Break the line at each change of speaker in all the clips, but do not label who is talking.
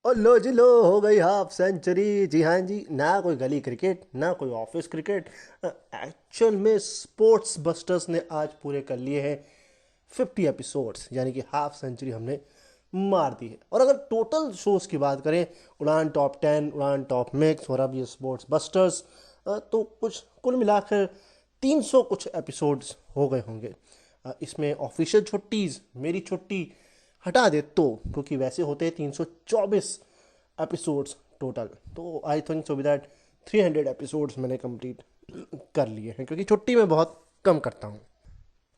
और लो जी लो, हो गई हाफ सेंचुरी। जी हाँ जी, ना कोई गली क्रिकेट ना कोई ऑफिस क्रिकेट, एक्चुअल में स्पोर्ट्स बस्टर्स ने आज पूरे कर लिए हैं 50 एपिसोड्स, यानी कि हाफ सेंचुरी हमने मार दी है। और अगर टोटल शोज की बात करें, उड़ान टॉप 10, उड़ान टॉप मिक्स और अब ये स्पोर्ट्स बस्टर्स, तो कुछ कुल मिलाकर 300 कुछ एपिसोड्स हो गए होंगे। इसमें ऑफिशियल छुट्टीज, मेरी छुट्टी हटा दे तो, क्योंकि वैसे होते हैं 324 एपिसोड्स टोटल। तो आई थिंक सो दैट 300 एपिसोड्स मैंने कंप्लीट कर लिए हैं, क्योंकि छुट्टी मैं बहुत कम करता हूँ।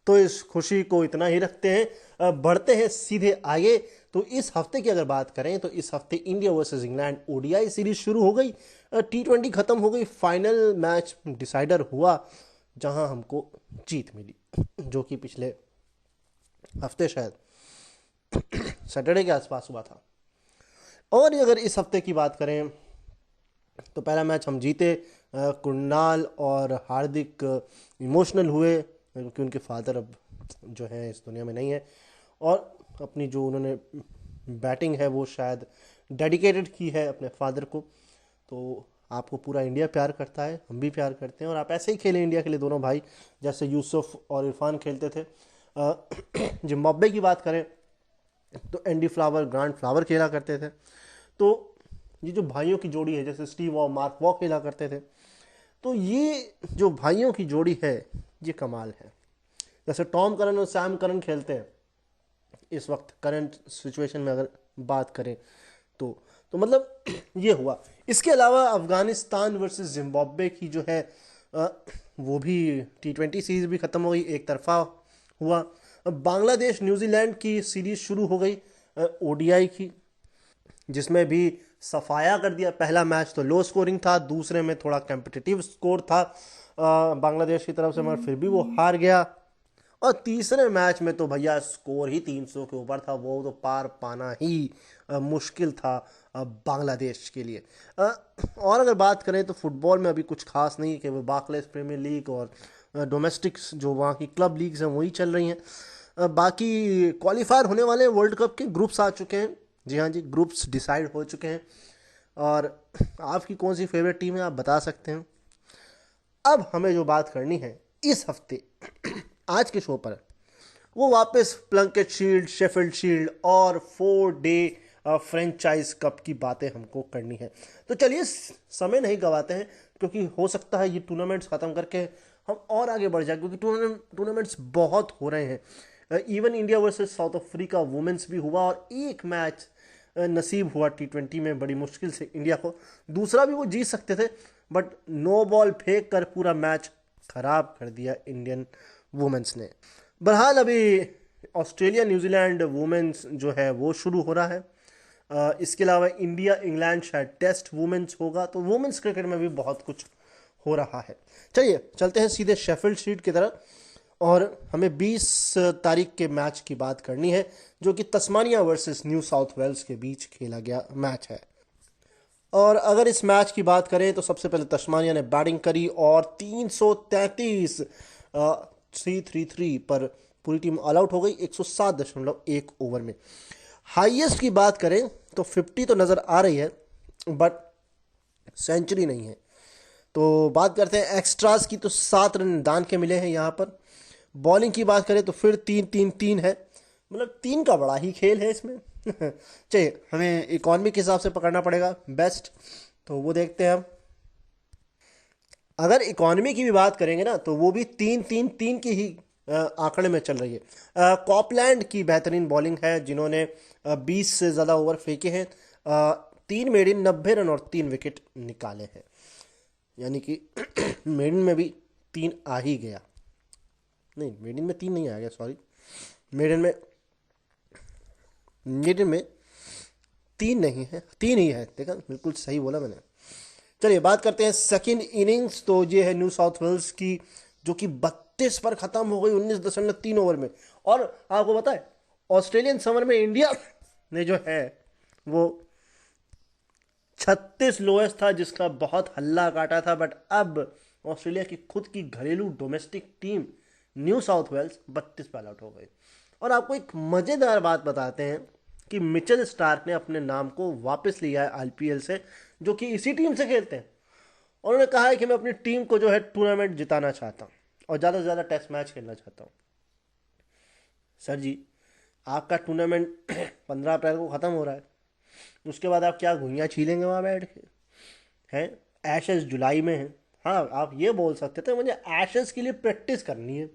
तो इस खुशी को इतना ही रखते हैं, बढ़ते हैं सीधे आगे। तो इस हफ्ते की अगर बात करें तो इस हफ्ते India versus England ODI series शुरू हो गई, T20 खत्म हो गई, फाइनल मैच डिसाइडर हुआ जहां हमको जीत मिली, जो कि पिछले हफ्ते शायद सैटरडे के आसपास हुआ था। और अगर इस हफ्ते की बात करें तो पहला मैच हम जीते। कुणाल और हार्दिक इमोशनल हुए, क्योंकि उनके फादर अब जो है इस दुनिया में नहीं है, और अपनी जो उन्होंने बैटिंग है वो शायद डेडिकेटेड की है अपने फादर को। तो आपको पूरा इंडिया प्यार करता है, हम भी प्यार करते हैं, और आप ऐसे ही खेलें इंडिया के लिए दोनों भाई, जैसे यूसुफ और इरफान खेलते थे। जिम्बाब्वे की बात करें तो एंडी फ्लावर, ग्रांट फ्लावर खेला करते थे। तो ये जो भाइयों की जोड़ी है, जैसे स्टीव और मार्क वॉ खेला करते थे, तो ये जो भाइयों की जोड़ी है ये कमाल है। जैसे टॉम करन और सैम करन खेलते हैं इस वक्त करंट सिचुएशन में अगर बात करें तो मतलब ये हुआ। इसके अलावा अफगानिस्तान वर्सेस जिम्बाब्वे की जो है, अ, वो भी T20 सीरीज भी खत्म हो गई, एक तरफा हुआ। अब बांग्लादेश न्यूजीलैंड की सीरीज शुरू हो गई ओडीआई की, जिसमें भी सफाया कर दिया। पहला मैच तो लो स्कोरिंग था, दूसरे में थोड़ा कम्पिटिटिव स्कोर था बांग्लादेश की तरफ से, मगर फिर भी वो हार गया। और तीसरे मैच में तो भैया स्कोर ही 300 के ऊपर था, वो तो पार पाना ही मुश्किल था बांग्लादेश के लिए। और अगर बात करें तो फुटबॉल में अभी कुछ खास नहीं, कि वो बार्कलेस प्रीमियर लीग और डोमेस्टिक्स जो वहाँ की क्लब लीग्स हैं वही चल रही हैं। बाकी क्वालिफायर होने वाले वर्ल्ड कप के ग्रुप्स आ चुके हैं। जी हाँ जी, ग्रुप्स डिसाइड हो चुके हैं। और आपकी कौन सी फेवरेट टीम है आप बता सकते हैं। अब हमें जो बात करनी है इस हफ्ते आज के शो पर, वो वापस प्लंकेट शील्ड, शेफील्ड शील्ड और 4 डे फ्रेंचाइज कप की बातें हमको करनी है। तो चलिए समय नहीं गवाते हैं, क्योंकि हो सकता है ये टूर्नामेंट्स ख़त्म करके हम और आगे बढ़ जाए, क्योंकि टूर्नामेंट्स बहुत हो रहे हैं। Even India versus South Africa women's भी हुआ, और एक मैच नसीब हुआ T20 में बड़ी मुश्किल से इंडिया को, दूसरा भी वो जीत सकते थे, बट नो बॉल फेंक कर पूरा मैच खराब कर दिया इंडियन वुमेन्स ने। बहरहाल अभी ऑस्ट्रेलिया न्यूजीलैंड वुमेन्स जो है वो शुरू हो रहा है। इसके अलावा इंडिया इंग्लैंड शायद टेस्ट वुमेन्स होगा, तो वुमेन्स क्रिकेट में भी बहुत कुछ हो रहा है। चलिए चलते हैं सीधे शेफील्ड शील्ड की तरफ, और हमें 20 तारीख के मैच की बात करनी है, जो कि Tasmania versus New South Wales के बीच खेला गया मैच है। और अगर इस मैच की बात करें तो सबसे पहले तस्मानिया ने बैटिंग करी और 333 333 पर पूरी टीम ऑल आउट हो गई 107.1 ओवर में। हाईएस्ट की बात करें तो 50 तो नज़र आ रही है, बट सेंचुरी नहीं है। तो बात करते हैं एक्स्ट्रास की, तो 7 रन दान के मिले हैं यहाँ पर। बॉलिंग की बात करें तो फिर 3-3-3 है, मतलब 3 का बड़ा ही खेल है इसमें। चलिए हमें इकॉनमी के हिसाब से पकड़ना पड़ेगा बेस्ट, तो वो देखते हैं हम। अगर इकॉनमी की भी बात करेंगे ना, तो वो भी 3-3-3 की ही आंकड़े में चल रही है। कॉपलैंड की बेहतरीन बॉलिंग है, जिन्होंने 20 से ज़्यादा ओवर फेंके हैं, 3 मेडिन 90 रन और 3 विकेट निकाले हैं, यानी कि मेडिन में भी 3 आ ही गया। नहीं, मेडिन में 3 नहीं आ गया, सॉरी। मेडिन में मेडिन में 3 नहीं है, 3 ही है, देखा बिल्कुल सही बोला मैंने। चलिए बात करते हैं सेकंड इनिंग्स, तो ये है न्यू साउथ वेल्स की, जो कि 32 पर खत्म हो गई 19.3 ओवर में। और आपको पता है ऑस्ट्रेलियन समर में इंडिया ने जो है वो 36 लोएस्ट था, जिसका बहुत हल्ला काटा था, बट अब ऑस्ट्रेलिया की खुद की घरेलू domestic team New South Wales 32 पर ऑल आउट हो गई। और आपको एक मज़ेदार बात बताते हैं, कि मिचेल स्टार्क ने अपने नाम को वापस लिया है आईपीएल से, जो कि इसी टीम से खेलते हैं। और उन्होंने कहा है कि मैं अपनी टीम को जो है टूर्नामेंट जिताना चाहता हूँ और ज़्यादा से ज़्यादा टेस्ट मैच खेलना चाहता हूँ। सर जी, आपका टूर्नामेंट 15 अप्रैल को ख़त्म हो रहा है, उसके बाद आप क्या घुइयाँ छीलेंगे वहाँ बैठ के हैं? एशेस जुलाई में है। हाँ, आप ये बोल सकते थे मुझे एशेस के लिए प्रैक्टिस करनी है,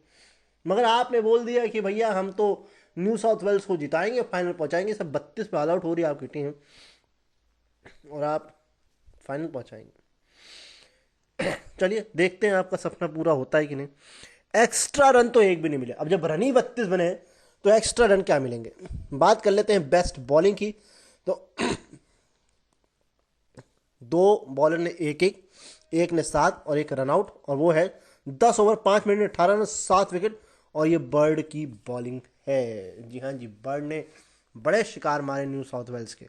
मगर आपने बोल दिया कि भैया हम तो न्यू साउथ वेल्स को जिताएंगे, फाइनल पहुंचाएंगे। सब 32 पे ऑल आउट हो रही है आपकी टीम और आप फाइनल पहुंचाएंगे। चलिए देखते हैं आपका सपना पूरा होता है कि नहीं। एक्स्ट्रा रन तो एक भी नहीं मिले। अब जब रन ही 32 बने तो एक्स्ट्रा रन क्या मिलेंगे। बात कर लेते हैं बेस्ट बॉलिंग की। तो दो बॉलर ने एक ने 7 और एक रन आउट, और वो है 10 ओवर 5 मिनट में 18 रन 7 विकेट। और ये बर्ड की बॉलिंग है। जी हाँ जी, बर्ड ने बड़े शिकार मारे न्यू साउथ वेल्स के।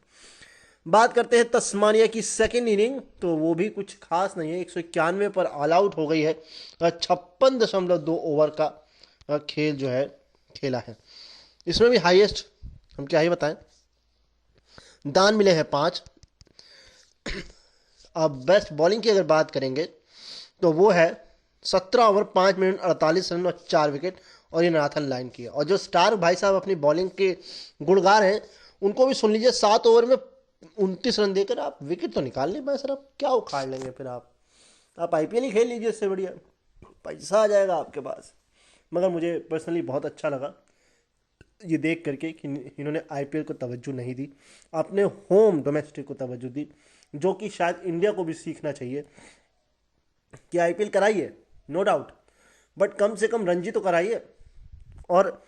बात करते हैं तस्मानिया की सेकेंड इनिंग, तो वो भी कुछ खास नहीं है। 191 पर ऑल आउट हो गई है। 56.2 ओवर का खेल जो है खेला है। इसमें भी हाईएस्ट हम क्या ही बताएं, दान मिले हैं 5। अब बेस्ट बॉलिंग की अगर बात करेंगे तो वो है 17 ओवर 5 मिनट 48 रन और 4 विकेट, और ये नाथन लाइन की है। और जो स्टार भाई साहब अपनी बॉलिंग के गुणगार हैं, उनको भी सुन लीजिए। 7 ओवर में 29 रन देकर आप विकेट तो निकाल नहीं पाए सर। आप क्या उखाड़ लेंगे फिर? आप आईपीएल ही खेल लीजिए, इससे बढ़िया पैसा आ जाएगा आपके पास। मगर मुझे पर्सनली बहुत अच्छा लगा ये देख करके कि इन्होंने आईपीएल को तवज्जो नहीं दी, अपने होम डोमेस्टिक को तवज्जो दी, जो कि शायद इंडिया को भी सीखना चाहिए कि आईपीएल कराइए, नो डाउट, बट कम से कम रणजी तो कराइए। और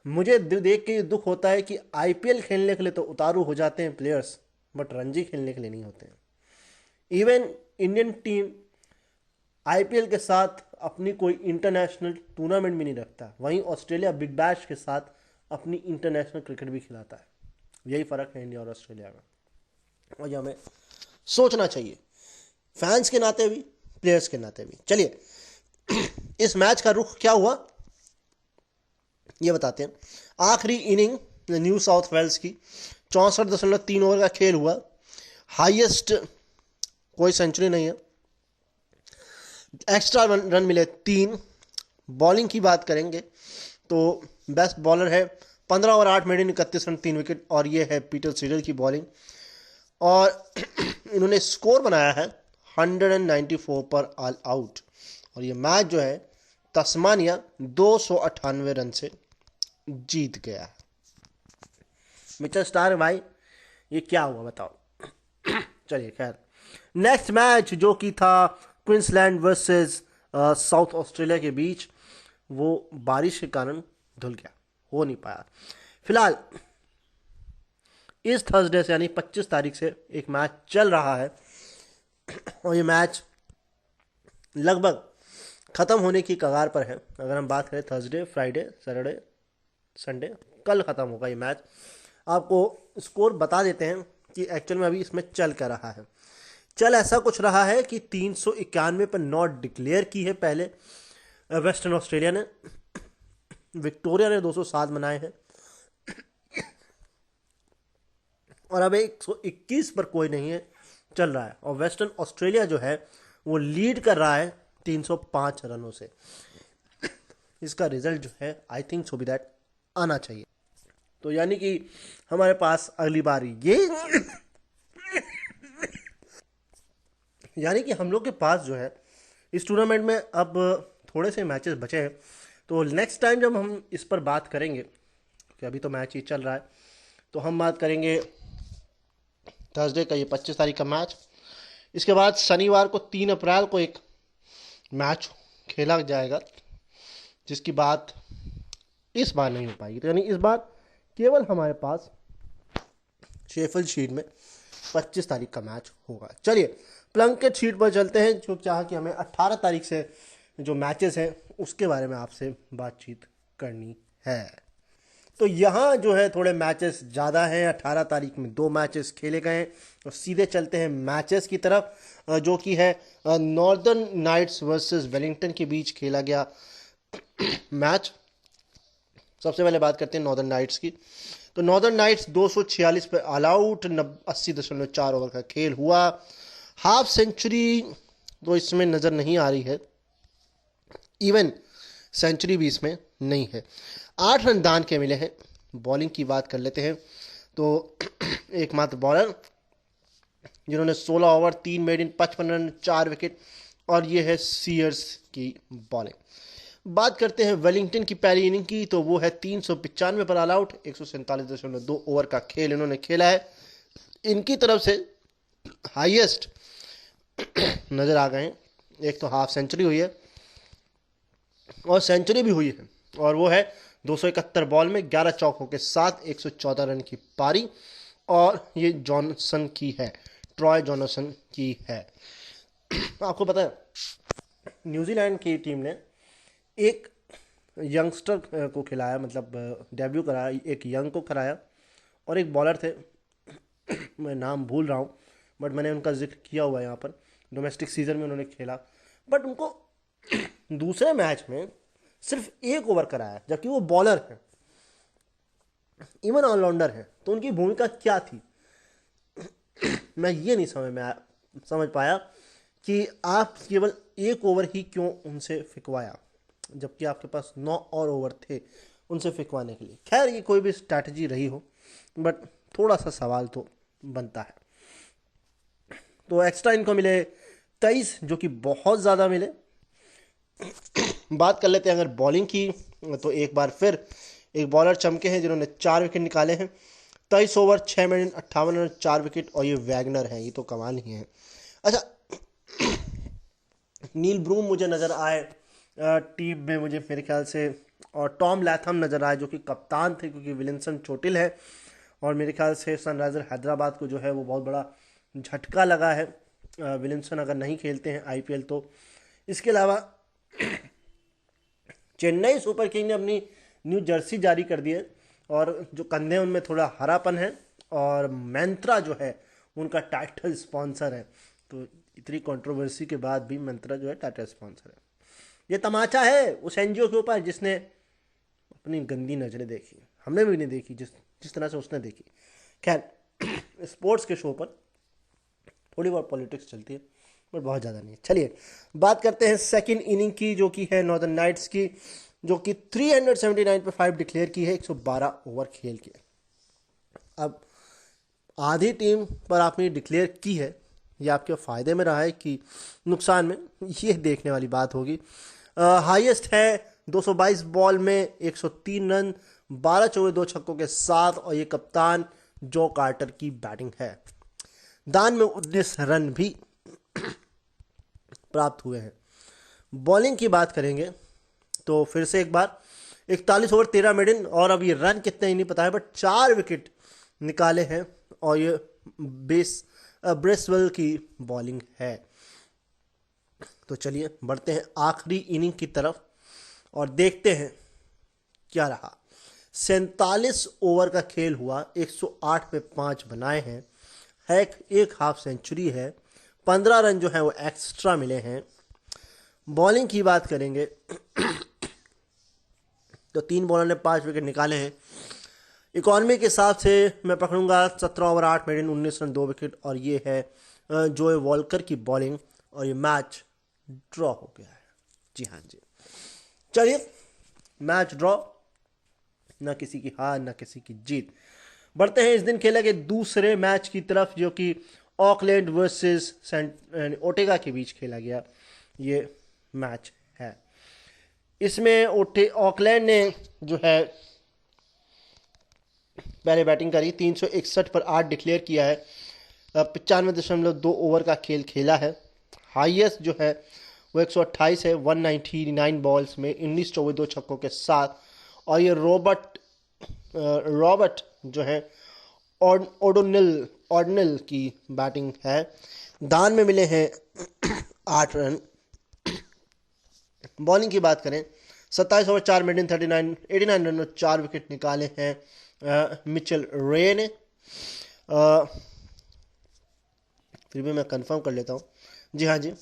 मुझे देख के दुख होता है कि आईपीएल खेलने के लिए तो उतारू हो जाते हैं प्लेयर्स, बट रणजी खेलने के लिए नहीं होते हैं। इवन इंडियन टीम आईपीएल के साथ अपनी कोई इंटरनेशनल टूर्नामेंट भी नहीं रखता, वहीं ऑस्ट्रेलिया बिग बैश के साथ अपनी इंटरनेशनल क्रिकेट भी खिलाता है। यही फ़र्क है इंडिया और ऑस्ट्रेलिया का, और ये हमें सोचना चाहिए, फैंस के नाते भी, प्लेयर्स के नाते भी। चलिए इस मैच का रुख क्या हुआ ये बताते हैं। आखिरी इनिंग न्यू साउथ वेल्स की 64.3 ओवर का खेल हुआ। हाईएस्ट कोई सेंचुरी नहीं है। एक्स्ट्रा रन मिले 3। बॉलिंग की बात करेंगे तो बेस्ट बॉलर है 15 ओवर 8 मिनट 31 रन 3 विकेट, और ये है पीटर सीडल की बॉलिंग। और इन्होंने स्कोर बनाया है 194 पर ऑल आउट। और ये मैच जो है तस्मानिया 298 रन से जीत गया है। मिचेल स्टार्क भाई, ये क्या हुआ बताओ। चलिए खैर, नेक्स्ट मैच जो कि था क्वींसलैंड वर्सेस साउथ ऑस्ट्रेलिया के बीच, वो बारिश के कारण धुल गया, हो नहीं पाया। फिलहाल इस थर्सडे से यानी 25 तारीख से एक मैच चल रहा है, और ये मैच लगभग ख़त्म होने की कगार पर है। अगर हम बात करें थर्सडे, फ्राइडे, सैटरडे, संडे, कल ख़त्म होगा ये मैच। आपको स्कोर बता देते हैं कि एक्चुअल में अभी इसमें चल क्या रहा है। चल ऐसा कुछ रहा है कि 391 पर नॉट डिक्लेयर की है पहले वेस्टर्न ऑस्ट्रेलिया ने। विक्टोरिया ने 207 बनाए हैं, और अब 121 पर कोई नहीं है, चल रहा है। और वेस्टर्न ऑस्ट्रेलिया जो है वो लीड कर रहा है 305 रनों से। इसका रिजल्ट जो है I think so be that आना चाहिए। तो यानी कि हमारे पास अगली बार ये यानी कि हम लोग के पास जो है इस टूर्नामेंट में अब थोड़े से मैचेस बचे हैं। तो नेक्स्ट टाइम जब हम इस पर बात करेंगे, कि अभी तो मैच ही चल रहा है, तो हम बात करेंगे थर्सडे का, ये 25 तारीख का मैच। इसके बाद शनिवार को 3 अप्रैल को एक मैच खेला जाएगा, जिसकी बात इस बार नहीं हो पाएगी। तो यानी इस बार केवल हमारे पास शेफील्ड शील्ड में 25 तारीख का मैच होगा। चलिए प्लंकेट शीट पर चलते हैं, जो चाह कि हमें 18 तारीख से जो मैचेस हैं उसके बारे में आपसे बातचीत करनी है। तो यहाँ जो है थोड़े मैचेस ज़्यादा हैं। 18 तारीख में 2 मैचेस खेले गए हैं। तो सीधे चलते हैं मैचेस की तरफ, जो कि है नॉर्दर्न नाइट्स वर्सेस वेलिंगटन के बीच खेला गया मैच। सबसे पहले बात करते हैं नॉर्दर्न नाइट्स की। तो नॉर्दर्न नाइट्स 246 पे ऑल आउट, 80.4 ओवर का खेल हुआ। हाफ सेंचुरी तो इसमें नज़र नहीं आ रही है, इवन सेंचुरी भी इसमें नहीं है। 8 रन दान के मिले हैं। बॉलिंग की बात कर लेते हैं तो एकमात्र बॉलर जिन्होंने 16 ओवर 3 मेडन 55 रन 4 विकेट, और ये है सीयर्स की बॉलिंग। बात करते हैं वेलिंगटन की पहली इनिंग की, तो वो है 395 पर ऑल आउट, 147.2 ओवर का खेल इन्होंने खेला है। इनकी तरफ से हाईएस्ट नज़र आ गए हैं। एक तो हाफ सेंचुरी हुई है और सेंचुरी भी हुई है, और वो है 271 बॉल में 11 चौकों के साथ 114 रन की पारी, और ये जॉनसन की है, ट्रॉय जॉनसन की है। आपको पता है न्यूजीलैंड की टीम ने एक यंगस्टर को खिलाया, मतलब डेब्यू कराया, एक यंग को कराया, और एक बॉलर थे मैं नाम भूल रहा हूँ, बट मैंने उनका जिक्र किया हुआ है यहाँ पर। डोमेस्टिक सीजन में उन्होंने खेला, बट उनको दूसरे मैच में सिर्फ 1 ओवर कराया, जबकि वो बॉलर है, इवन ऑलराउंडर है। तो उनकी भूमिका क्या थी मैं ये नहीं समझ पाया कि आप केवल 1 ओवर ही क्यों उनसे फिकवाया, जबकि आपके पास 9 और ओवर थे उनसे फिकवाने के लिए। खैर, ये कोई भी स्ट्रैटेजी रही हो, बट थोड़ा सा सवाल तो बनता है। तो एक्स्ट्रा इनको मिले 23, जो कि बहुत ज़्यादा मिले। बात कर लेते हैं अगर बॉलिंग की, तो एक बार फिर एक बॉलर चमके हैं जिन्होंने 4 विकेट निकाले हैं। 23 ओवर 6 मिनट 58 रन 4 विकेट, और ये वैगनर है, ये तो कमाल ही है। अच्छा, नील ब्रूम मुझे नज़र आए टीम में, मुझे मेरे ख्याल से, और टॉम लैथम नज़र आए जो कि कप्तान थे, क्योंकि विलियमसन चोटिल है, और मेरे ख्याल से सनराइजर हैदराबाद को जो है वो बहुत बड़ा झटका लगा है, विलियमसन अगर नहीं खेलते हैं आईपीएल तो। इसके अलावा चेन्नई सुपर किंग ने अपनी न्यू जर्सी जारी कर दी है, और जो कंधे उनमें थोड़ा हरापन है, और मंत्रा जो है उनका टाइटल स्पॉन्सर है। तो इतनी कंट्रोवर्सी के बाद भी मंत्रा जो है टाइटल स्पॉन्सर है। ये तमाचा है उस एनजीओ के ऊपर जिसने अपनी गंदी नज़रें देखी, हमने भी नहीं देखी जिस तरह से उसने देखी। खैर, स्पोर्ट्स के शो पर थोड़ी बहुत पॉलिटिक्स चलती है, पर बहुत ज़्यादा नहीं। चलिए बात करते हैं सेकंड इनिंग की, जो कि है नॉर्दर्न नाइट्स की, जो कि 379 पे 5 डिक्लेयर की है 112 ओवर खेल के। अब आधी टीम पर आपने डिक्लेयर की है, ये आपके फ़ायदे में रहा है कि नुकसान में, ये देखने वाली बात होगी। हाईएस्ट है 222 बॉल में 103 रन, 12 चौके 2 छक्कों के साथ, और ये कप्तान जो कार्टर की बैटिंग है। दान में 19 रन भी प्राप्त हुए हैं। बॉलिंग की बात करेंगे तो फिर से एक बार 41 ओवर 13 मेडन, और अब ये रन कितने ही नहीं पता है, बट 4 विकेट निकाले हैं, और ये ब्रेसवेल की बॉलिंग है। तो चलिए बढ़ते हैं आखिरी इनिंग की तरफ और देखते हैं क्या रहा। 47 ओवर का खेल हुआ, 108 पे 5 बनाए हैं, एक हाफ सेंचुरी है, 15 रन जो है वो एक्स्ट्रा मिले हैं। बॉलिंग की बात करेंगे तो 3 बॉलर ने 5 विकेट निकाले हैं। इकॉनमी के हिसाब से मैं पकड़ूंगा 17 ओवर 8 मिनट 19 रन 2 विकेट, और ये है जोए वॉल्कर की बॉलिंग, और ये मैच ड्रॉ हो गया है। जी हाँ जी, चलिए मैच ड्रॉ, ना किसी की हार ना किसी की जीत। बढ़ते हैं इस दिन खेले गए दूसरे मैच की तरफ, जो कि ऑकलैंड वर्सेस ओटेगा के बीच खेला गया ये मैच है। इसमें ऑकलैंड ने जो है पहले बैटिंग करी, 361 पर 8 डिक्लेयर किया है, 95.2 ओवर का खेल खेला है। हाईएस्ट जो है वो 128 है 199 बॉल्स में, 19 चौके 2 छक्कों के साथ, और ये रॉबर्ट जो है ऑर्डनल की बैटिंग है। दान में मिले हैं 8 रन। बॉलिंग की बात करें 27 ओवर 4 मिनट 89 रन और 4 विकेट निकाले हैं मिचेल रे ने। फिर भी मैं कंफर्म कर लेता हूँ, जी हाँ जी।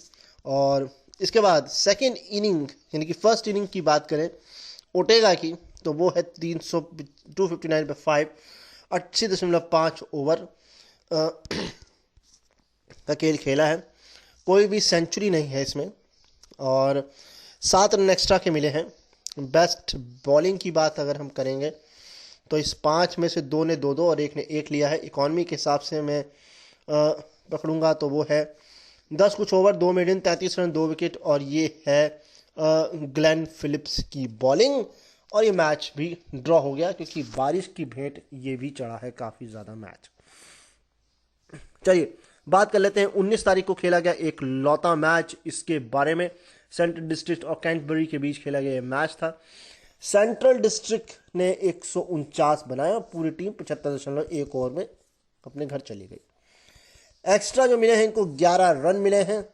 और इसके बाद सेकेंड इनिंग यानी कि फर्स्ट इनिंग की बात करें ओटेगा की, तो वो है 259 पे 5, 80.5 ओवर का खेल खेला है, कोई भी सेंचुरी नहीं है इसमें, और 7 रन एक्स्ट्रा के मिले हैं। बेस्ट बॉलिंग की बात अगर हम करेंगे तो इस 5 में से 2 ने 2-2 और 1 ने 1 लिया है। इकॉनमी के हिसाब से मैं पकड़ूंगा तो वो है 10 कुछ ओवर 2 मेडन 33 रन 2 विकेट, और ये है ग्लेन फिलिप्स की बॉलिंग। और ये मैच भी ड्रॉ हो गया क्योंकि बारिश की भेंट ये भी चढ़ा है काफ़ी ज़्यादा मैच। चलिए बात कर लेते हैं 19 तारीख को खेला गया एक लौता मैच, इसके बारे में सेंट्रल डिस्ट्रिक्ट और कैंटबरी के बीच खेला गया ये मैच था। सेंट्रल डिस्ट्रिक्ट ने 149 बनाया, पूरी टीम 75.1 ओवर में अपने घर चली गई। एक्स्ट्रा जो मिले हैं इनको 11 रन मिले हैं।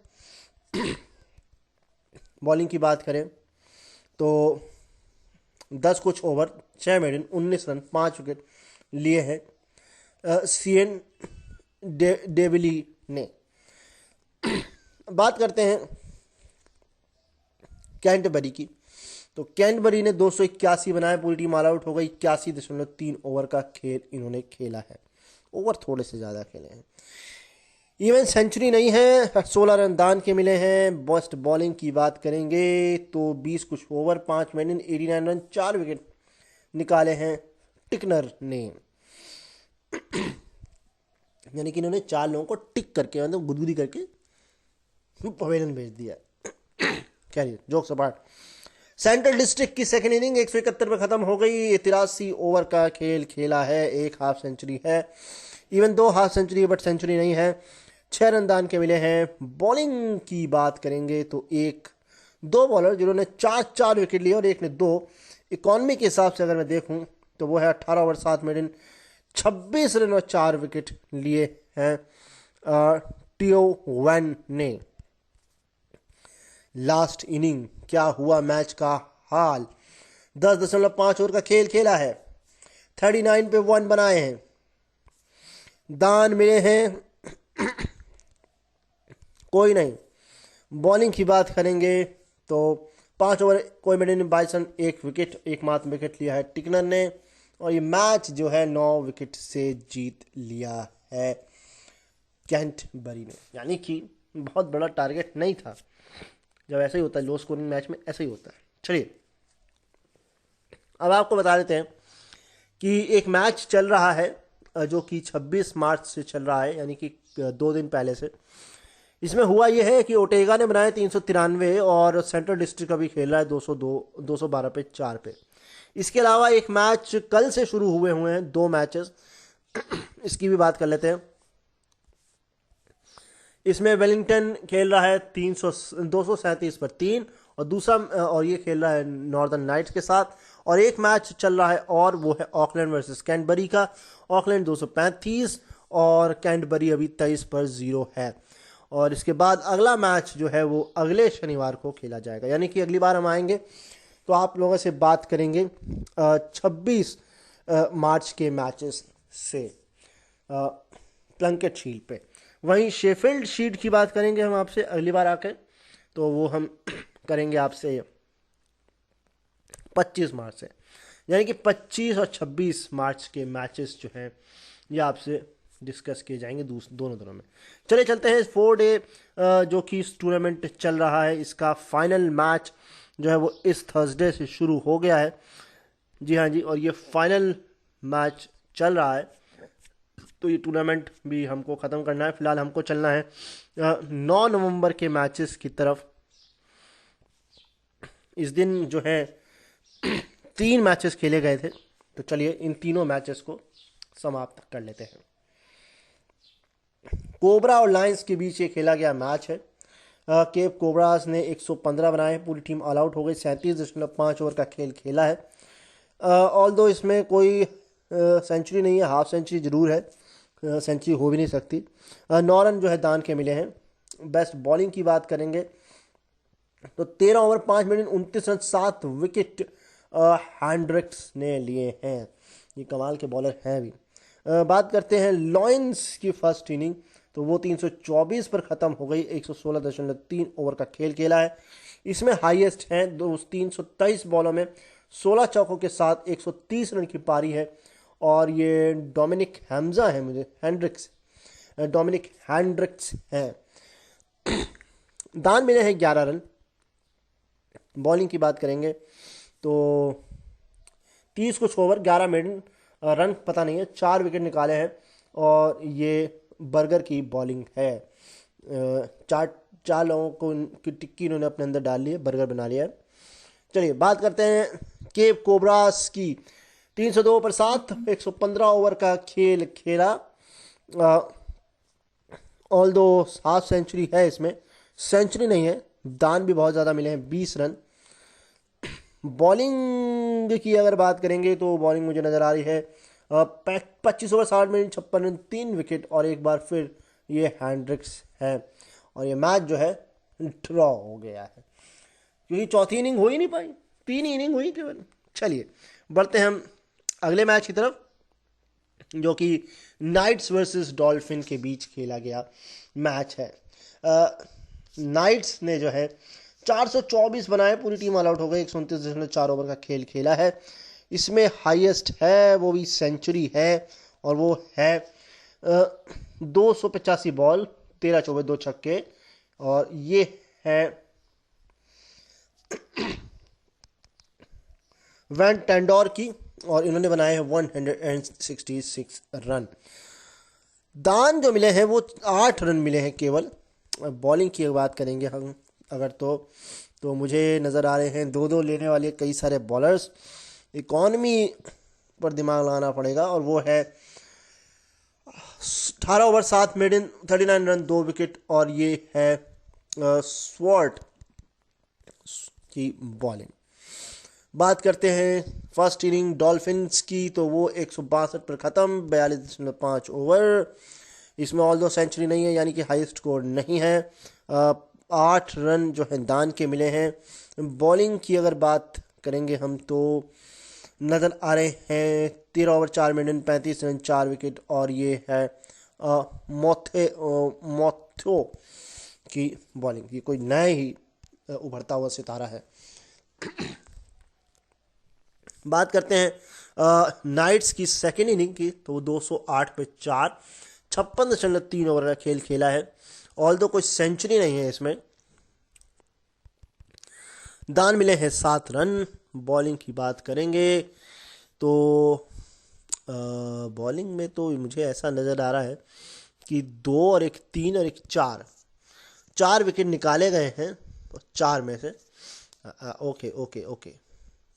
बॉलिंग की बात करें तो 10 कुछ ओवर 6 मेडन 19 रन 5 विकेट लिए हैं सीएन डेविली ने। बात करते हैं कैंटबरी की, तो कैंटबरी ने 281 बनाए, पूरी टीम ऑल आउट हो गई। 81.3 ओवर का खेल इन्होंने खेला है, ओवर थोड़े से ज़्यादा खेले हैं। इवन सेंचुरी नहीं है, 16 रन दान के मिले हैं। बेस्ट बॉलिंग की बात करेंगे तो 20 कुछ ओवर 5 मेडन 89 रन 4 विकेट निकाले हैं टिकनर ने। यानी कि इन्होंने 4 लोगों को टिक करके मतलब गुदगुदी करके पवेलियन भेज दिया। चलिए जोक्स अपार्ट, सेंट्रल डिस्ट्रिक्ट की सेकंड इनिंग 171 पे खत्म हो गई। 83 ओवर का खेल खेला है, एक हाफ सेंचुरी है, even 2 half century but century नहीं है। 6 रन दान के मिले हैं। बॉलिंग की बात करेंगे तो 2 बॉलर जिन्होंने 4 विकेट लिए और 1 ने 2। इकॉनमी के हिसाब से अगर मैं देखूं तो वो है 18 ओवर 7 मेडन 26 रन और 4 विकेट लिए हैं टियो वैन ने। लास्ट इनिंग क्या हुआ मैच का हाल, 10.5 ओवर का खेल खेला है, 39 पे 1 बनाए हैं, दान मिले हैं कोई नहीं। बॉलिंग की बात करेंगे तो 5 ओवर कोई मेडन 22 रन 1 विकेट, एकमात्र विकेट लिया है टिकनर ने, और ये मैच जो है 9 विकेट से जीत लिया है कैंटबरी ने। यानी कि बहुत बड़ा टारगेट नहीं था, जब ऐसा ही होता है लो स्कोरिंग मैच में ऐसा ही होता है। चलिए अब आपको बता देते हैं कि एक मैच चल रहा है जो कि 26 मार्च से चल रहा है, यानी कि 2 दिन पहले से। इसमें हुआ यह है कि ओटेगा ने बनाए 393 और सेंट्रल डिस्ट्रिक्ट अभी खेल रहा है 212 पे 4 पे। इसके अलावा एक मैच कल से शुरू हुए हैं 2 मैचेस, इसकी भी बात कर लेते हैं। इसमें वेलिंगटन खेल रहा है 237 पर 3 और दूसरा और ये खेल रहा है नॉर्दर्न नाइट्स के साथ, और एक मैच चल रहा है और वो है ऑकलैंड वर्सेस कैंटबरी का। ऑकलैंड 235 और कैंटबरी अभी 23 पर 0 है। और इसके बाद अगला मैच जो है वो अगले शनिवार को खेला जाएगा, यानी कि अगली बार हम आएंगे तो आप लोगों से बात करेंगे 26 मार्च के मैचेस से प्लंकेट शील्ड पे। वहीं शेफील्ड शील्ड की बात करेंगे हम आपसे अगली बार आकर, तो वो हम करेंगे आपसे 25 मार्च से, यानी कि 25 और 26 मार्च के मैचेस जो हैं ये आपसे डिस्कस किए जाएंगे दोनों दिनों में। चले चलते हैं 4 डे जो कि इस टूर्नामेंट चल रहा है, इसका फाइनल मैच जो है वो इस थर्सडे से शुरू हो गया है। जी हाँ जी, और ये फाइनल मैच चल रहा है, तो ये टूर्नामेंट भी हमको ख़त्म करना है। फिलहाल हमको चलना है 9 नवंबर के मैचेस की तरफ। इस दिन जो है 3 मैचेस खेले गए थे, तो चलिए इन तीनों मैचेस को समाप्त कर लेते हैं। कोबरा और लायंस के बीच ये खेला गया मैच है। केप कोबरास ने 115 बनाए, पूरी टीम ऑल आउट हो गई। 37.5 ओवर का खेल खेला है। ऑल्दो इसमें कोई सेंचुरी नहीं है, हाफ सेंचुरी जरूर है, सेंचुरी हो भी नहीं सकती। 9 रन जो है दान के मिले हैं। बेस्ट बॉलिंग की बात करेंगे तो 13 over 5 minute 29 run 7 wicket Hendricks ने लिए हैं, ये कमाल के बॉलर हैं भी। बात करते हैं लॉयंस की फर्स्ट इनिंग, तो वो 324 पर ख़त्म हो गई। 116.3 ओवर का खेल खेला है। इसमें हाईएस्ट हैं 323 बॉलों में 16 चौकों के साथ 130 रन की पारी है, और ये डोमिनिक हैम्जा है, मुझे हैंड्रिक्स, डोमिनिक हैंड्रिक्स है। दान मिले हैं 11 रन। बॉलिंग की बात करेंगे तो 30 कुछ ओवर 11 मेडन, रन पता नहीं है, 4 विकेट निकाले हैं और ये बर्गर की बॉलिंग है। चार चार लोगों को की टिक्की इन्होंने अपने अंदर डाल ली है, बर्गर बना लिया है। चलिए बात करते हैं केप कोबरास की। 302 पर 7, 115 ओवर का खेल खेला। ऑल दो हाफ सेंचुरी है इसमें, सेंचुरी नहीं है। दान भी बहुत ज़्यादा मिले हैं, 20 रन। बॉलिंग की अगर बात करेंगे तो बॉलिंग मुझे नज़र आ रही है 25 ओवर 60 मिनट 56 रन, 3 विकेट और एक बार फिर ये हैंड्रिक्स है। और ये मैच जो है ड्रॉ हो गया है क्योंकि चौथी इनिंग हो ही नहीं पाई, 3 ही इनिंग हुई केवल। चलिए बढ़ते हैं हम अगले मैच की तरफ, जो कि नाइट्स वर्सेस डॉल्फिन के बीच खेला गया मैच है। नाइट्स ने जो है 424 बनाए, पूरी टीम ऑल आउट हो गई। 129.4 ओवर का खेल खेला है। इसमें हाईएस्ट है वो भी सेंचुरी है और वो है 285 बॉल, 13 चौबे 2 छक्के, और ये है वैन टेंडोर की, और इन्होंने बनाए हैं 166 रन। दान जो मिले हैं वो 8 रन मिले हैं केवल। बॉलिंग की बात करेंगे हम अगर तो मुझे नज़र आ रहे हैं 2-2 लेने वाले कई सारे बॉलर्स। इकॉनमी पर दिमाग लगाना पड़ेगा और वो है 18 ओवर 7 मेडन, 39 रन 2 विकेट, और ये है स्वॉर्ट की बॉलिंग। बात करते हैं फर्स्ट इनिंग डॉल्फिन्स की, तो वो 162 पर ख़त्म, 42.5 ओवर। इसमें ऑल दो सेंचुरी नहीं है, यानी कि हाई स्कोर नहीं है। 8 रन जो है दान के मिले हैं। बॉलिंग की अगर बात करेंगे हम तो नज़र आ रहे हैं 13 ओवर 4 मिनट 35 रन 4 विकेट, और ये है मोथो की बॉलिंग। ये कोई नया ही उभरता हुआ सितारा है। बात करते हैं नाइट्स की सेकेंड इनिंग की, तो वो 208 पे 4, 56.3 ओवर का खेल खेला है। ऑल दो कोई सेंचुरी नहीं है इसमें। दान मिले हैं 7 रन। बॉलिंग की बात करेंगे तो बॉलिंग में तो मुझे ऐसा नज़र आ रहा है कि 2 और एक 3 और एक 4 विकेट निकाले गए हैं 4 में से। ओके ओके ओके,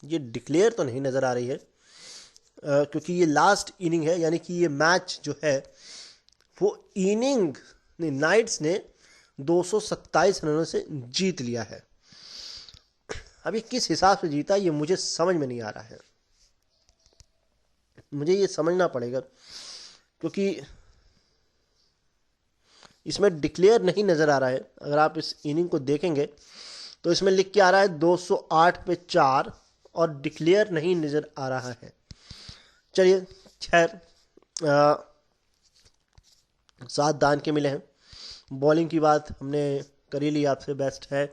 ये डिक्लेयर तो नहीं नज़र आ रही है क्योंकि ये लास्ट इनिंग है, यानी कि ये मैच जो है वो इनिंग नाइट्स ने 227 रनों से जीत लिया है। अब ये किस हिसाब से जीता ये मुझे समझ में नहीं आ रहा है, मुझे ये समझना पड़ेगा क्योंकि इसमें डिक्लेयर नहीं नज़र आ रहा है। अगर आप इस इनिंग को देखेंगे तो इसमें लिख के आ रहा है 208 पे 4 और डिक्लेयर नहीं नज़र आ रहा है। चलिए खैर 7 दान के मिले हैं। बॉलिंग की बात हमने कर ही ली आपसे, बेस्ट है।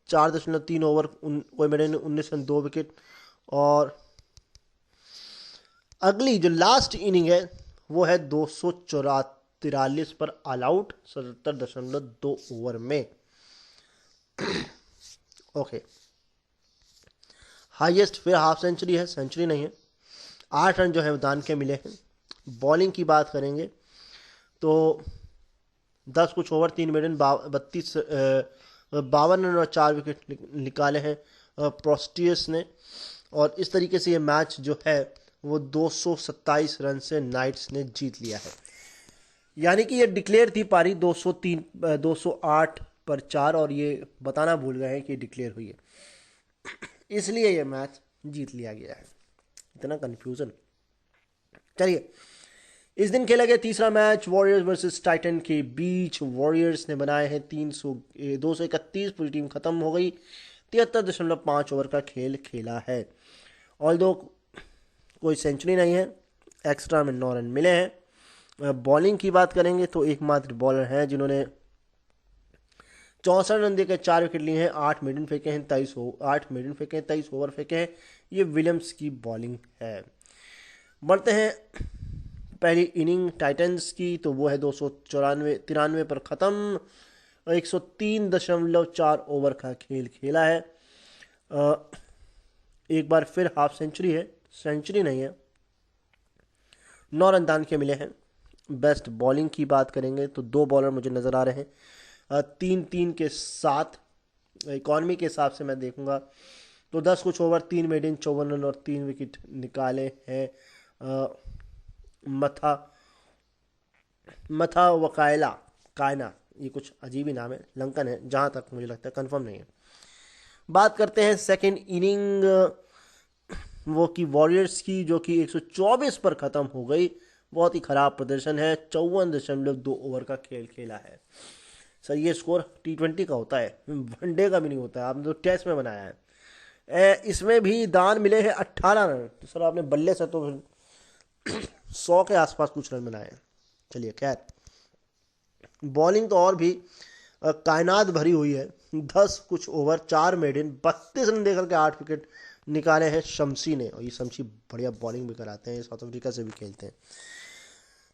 4.3 ओवर कोई मेरे 19 रन 2 विकेट, और अगली जो लास्ट इनिंग है वो है 243 पर ऑल आउट 77.2 ओवर में। ओके, हाईएस्ट फिर हाफ सेंचुरी है, सेंचुरी नहीं है। 8 रन जो है दान के मिले हैं। बॉलिंग की बात करेंगे तो 10 कुछ ओवर 3 मिनट 52 रन और 4 विकेट निकाले हैं प्रोस्टियस ने, और इस तरीके से ये मैच जो है वो 227 रन से नाइट्स ने जीत लिया है। यानी कि ये डिक्लेयर थी पारी 208 पर 4, और ये बताना भूल गए हैं कि डिक्लेयर हुई है, इसलिए ये मैच जीत लिया गया है। इतना कंफ्यूजन। चलिए, इस दिन खेला गया तीसरा मैच वॉरियर्स वर्सेस टाइटन के बीच। वॉरियर्स ने बनाए हैं 231, पूरी टीम खत्म हो गई। 73.5 ओवर का खेल खेला है। ऑल्दो कोई सेंचुरी नहीं है, एक्स्ट्रा में 9 रन मिले हैं। बॉलिंग की बात करेंगे तो एकमात्र बॉलर हैं जिन्होंने 64 रन देकर 4 विकेट लिए हैं। 8 मेडन फेंके हैं, 23 ओवर फेंके हैं। ये विलियम्स की बॉलिंग है। बढ़ते हैं पहली इनिंग टाइटंस की, तो वो है 293 पर ख़त्म। 103.4 ओवर का खेल खेला है। अ, एक बार फिर हाफ सेंचुरी है, सेंचुरी नहीं है। 9 रन दान के मिले हैं। बेस्ट बॉलिंग की बात करेंगे तो दो बॉलर मुझे नज़र आ रहे हैं, 3-3 के साथ। इकॉनमी के हिसाब से मैं देखूंगा तो 10 कुछ ओवर, 3 मेडन, 54 रन और 3 विकेट निकाले हैं। मथा मथा वकायला कायना, ये कुछ अजीब ही नाम है, लंकन है जहां तक मुझे लगता है, कंफर्म नहीं है। बात करते हैं सेकेंड इनिंग वो की वॉरियर्स की, जो कि 124 पर ख़त्म हो गई। बहुत ही ख़राब प्रदर्शन है। 54.2 ओवर का खेल खेला है। सर ये स्कोर T20 का होता है, वनडे का भी नहीं होता है। आपने तो टेस्ट में बनाया है। इसमें भी दान मिले हैं 18 रन। तो सर आपने बल्ले से तो 100 के आसपास कुछ रन बनाए हैं। चलिए खैर, बॉलिंग तो और भी कायनात भरी हुई है। 10 कुछ ओवर, 4 मेडन, 32 रन देकर के 8 विकेट निकाले हैं शमसी ने। और ये शमसी बढ़िया बॉलिंग भी कराते हैं, साउथ अफ्रीका से भी खेलते हैं।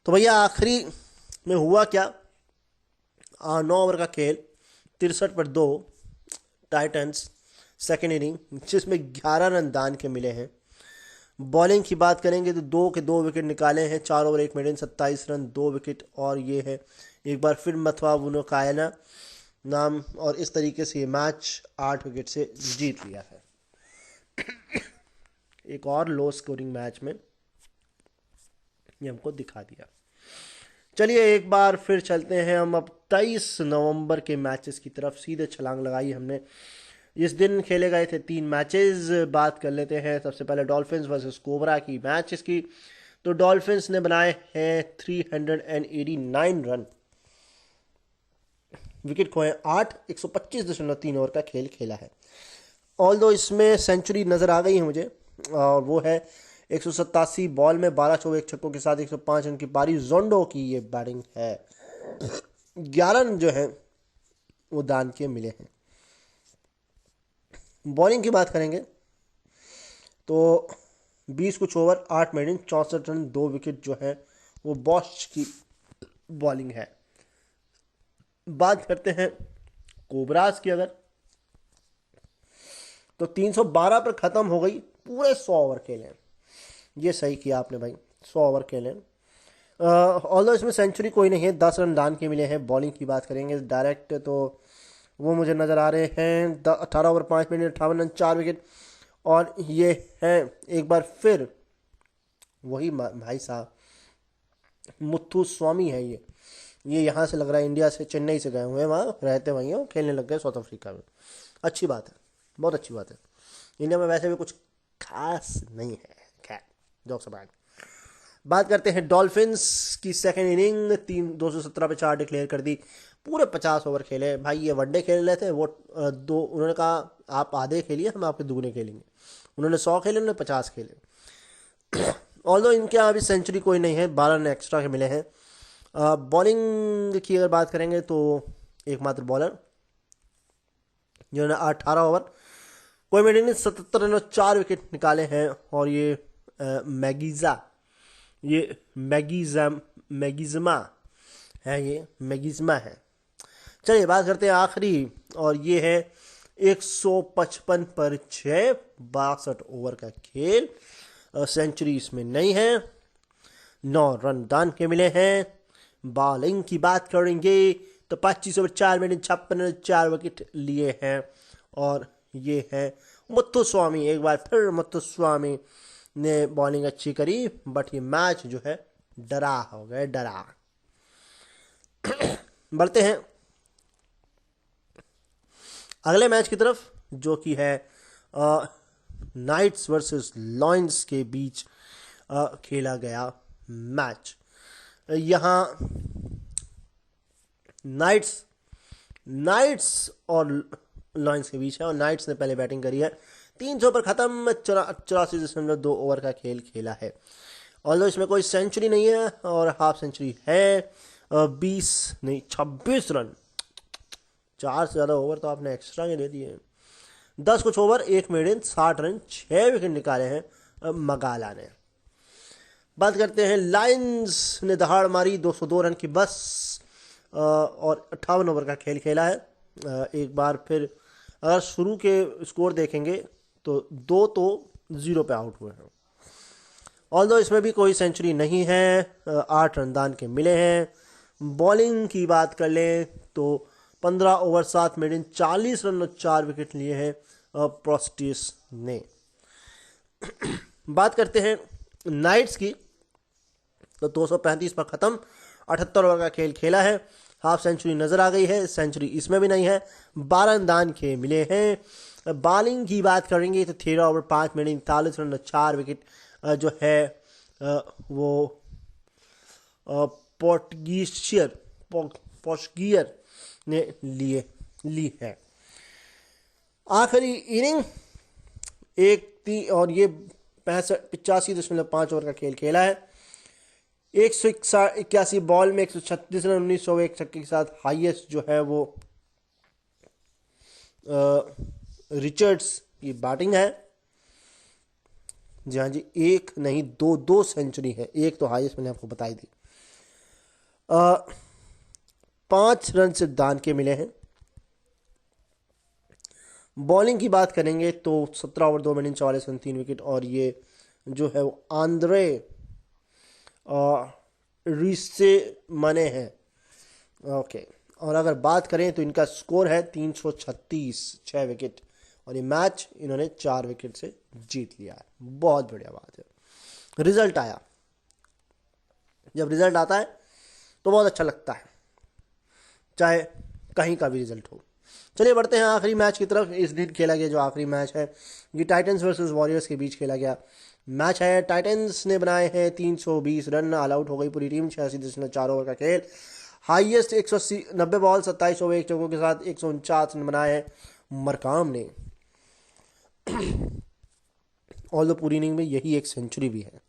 तो भैया आखिरी में हुआ क्या, 9 ओवर का खेल, 63 पर 2 टाइटंस सेकेंड इनिंग, जिसमें 11 रन दान के मिले हैं। बॉलिंग की बात करेंगे तो 2 के 2 विकेट निकाले हैं। 4 ओवर 1 मेडन, 27 रन, 2 विकेट। और ये है एक बार फिर मथवा वुनोकायना नाम, और इस तरीके से ये मैच 8 विकेट से जीत लिया है। एक और लो स्कोरिंग मैच में ये हमको दिखा दिया। चलिए एक बार फिर चलते हैं हम अब 23 नवंबर के मैचेस की तरफ। सीधे छलांग लगाई हमने। इस दिन खेले गए थे 3 मैचेस। बात कर लेते हैं सबसे पहले डॉल्फिन्स वर्सेस कोबरा की मैचेस की। तो डॉल्फिन्स ने बनाए हैं 389 रन, विकेट खोए 8, 125.3 ओवर का खेल खेला है। ऑल दो इसमें सेंचुरी नज़र आ गई है मुझे, और वो है 187 बॉल में 12 चौके 1 छक्कों के साथ 105 रन की पारी। जोंडो की ये बैटिंग है। 11 रन जो है वो दान के मिले हैं। बॉलिंग की बात करेंगे तो 20 कुछ ओवर, 8 मेडन, 64 रन, 2 विकेट जो है वो बॉश की बॉलिंग है। बात करते हैं कोबराज की अगर, तो 312 पर ख़त्म हो गई। पूरे 100 ओवर खेले। ये सही किया आपने भाई, 100 ओवर खेले। ऑल्दो इसमें सेंचुरी कोई नहीं है। 10 रन दान के मिले हैं। बॉलिंग की बात करेंगे डायरेक्ट तो वो मुझे नज़र आ रहे हैं 18 ओवर 5 मिनट 58 रन, 4 विकेट। और ये है एक बार फिर वही भाई साहब मुत्थु स्वामी है। ये यहाँ से लग रहा है इंडिया से, चेन्नई से गए हुए हैं, वहाँ रहते वहीं हैं, खेलने लग गए साउथ अफ्रीका में। अच्छी बात है, बहुत अच्छी बात है। इंडिया में वैसे भी कुछ खास नहीं है। खैर जोक्स अपार्ट, बात करते हैं डॉल्फिन्स की सेकेंड इनिंग। 217 पे 4 डिक्लेयर कर दी। पूरे 50 ओवर खेले भाई। ये वनडे खेल रहे थे वो, दो उन्होंने कहा आप आधे खेलिए, हम आपके दुगने खेलेंगे। उन्होंने 100 खेले, उन्होंने 50 खेले। ऑल्दो इनके यहाँ अभी सेंचुरी कोई नहीं है। 12 रन एक्स्ट्रा के मिले हैं। बॉलिंग की अगर बात करेंगे तो एकमात्र बॉलर जिन्होंने 18 ओवर कोई मेडन ने 77 रन और 4 विकेट निकाले हैं। और ये मैगिज़मा है, ये मैगिज़मा है। चलिए बात करते हैं आखिरी, और ये है 155 पर 6, 62 ओवर का खेल। सेंचुरी इसमें नहीं है। 9 रन दान के मिले हैं। बॉलिंग की बात करेंगे तो 25 ओवर 4 मिनट 56 रन, 4 विकेट लिए हैं। और ये है मुत्थुस्वामी। एक बार फिर मुत्थुस्वामी ने बॉलिंग अच्छी करी, बट ये मैच जो है डरा हो गया, डरा। बढ़ते हैं अगले मैच की तरफ, जो कि है नाइट्स वर्सेस लॉयंस के बीच खेला गया मैच। यहाँ नाइट्स और लॉयंस के बीच है, और नाइट्स ने पहले बैटिंग करी है। 300 पर ख़त्म, 84.2 ओवर का खेल खेला है। ऑल्दो इसमें कोई सेंचुरी नहीं है, और हाफ सेंचुरी है। 26 रन, 4 से ज़्यादा ओवर तो आपने एक्स्ट्रा के दे दिए। 10 कुछ ओवर 1 मेडन, 60 रन, 6 विकेट निकाले हैं मगाला ने। बात करते हैं, लायंस ने दहाड़ मारी 202 रन की बस और 58 ओवर का खेल खेला है। एक बार फिर अगर शुरू के स्कोर देखेंगे तो 2 तो 0 पे आउट हुए हैं। ऑल्दो इसमें भी कोई सेंचुरी नहीं है, 8 रन दान के मिले हैं। बॉलिंग की बात कर लें तो 15 ओवर 7 मिनट 40 रन और 4 विकेट लिए हैं प्रोस्टिस ने। बात करते हैं नाइट्स की तो 235 पर ख़त्म, 78 ओवर का खेल खेला है। हाफ सेंचुरी नज़र आ गई है, सेंचुरी इसमें भी नहीं है। 12 रन दान के मिले हैं। बॉलिंग की बात करेंगे तो 13 ओवर 5 मिनट 41 रन और 4 विकेट जो है वो पोर्टुगीशियर ने ली है। आखिरी इनिंग और ये 85.5 ओवर का खेल खेला है। 181 बॉल में 136 रन 1901 छक्के के साथ हाईएस्ट जो है वो रिचर्ड्स की बैटिंग है। जी हाँ जी, एक नहीं दो सेंचुरी है, एक तो हाईएस्ट मैंने आपको बताई दी। 5 रन सिर्फ दान के मिले हैं। बॉलिंग की बात करेंगे तो 17 ओवर 2 मिनट 44 रन 3 विकेट और ये जो है वो आंद्रे रिसे मने हैं। ओके, और अगर बात करें तो इनका स्कोर है 336, 6 विकेट और ये मैच इन्होंने 4 विकेट से जीत लिया है। बहुत बढ़िया बात है। रिजल्ट आया, जब रिजल्ट आता है तो बहुत अच्छा लगता है, चाहे कहीं का भी रिजल्ट हो। चलिए बढ़ते हैं आखिरी मैच की तरफ। इस दिन खेला गया जो आखिरी मैच है ये टाइटंस वर्सेस वॉरियर्स के बीच खेला गया मैच है। टाइटंस ने बनाए हैं 320 रन, ऑल आउट हो गई पूरी टीम। 86.4 ओवर का खेल, हाईएस्ट 190 बॉल 27 ओवर 1 चौकों के साथ 149 रन बनाए हैं मरकाम ने। ऑल पूरी इनिंग में यही एक सेंचुरी भी है।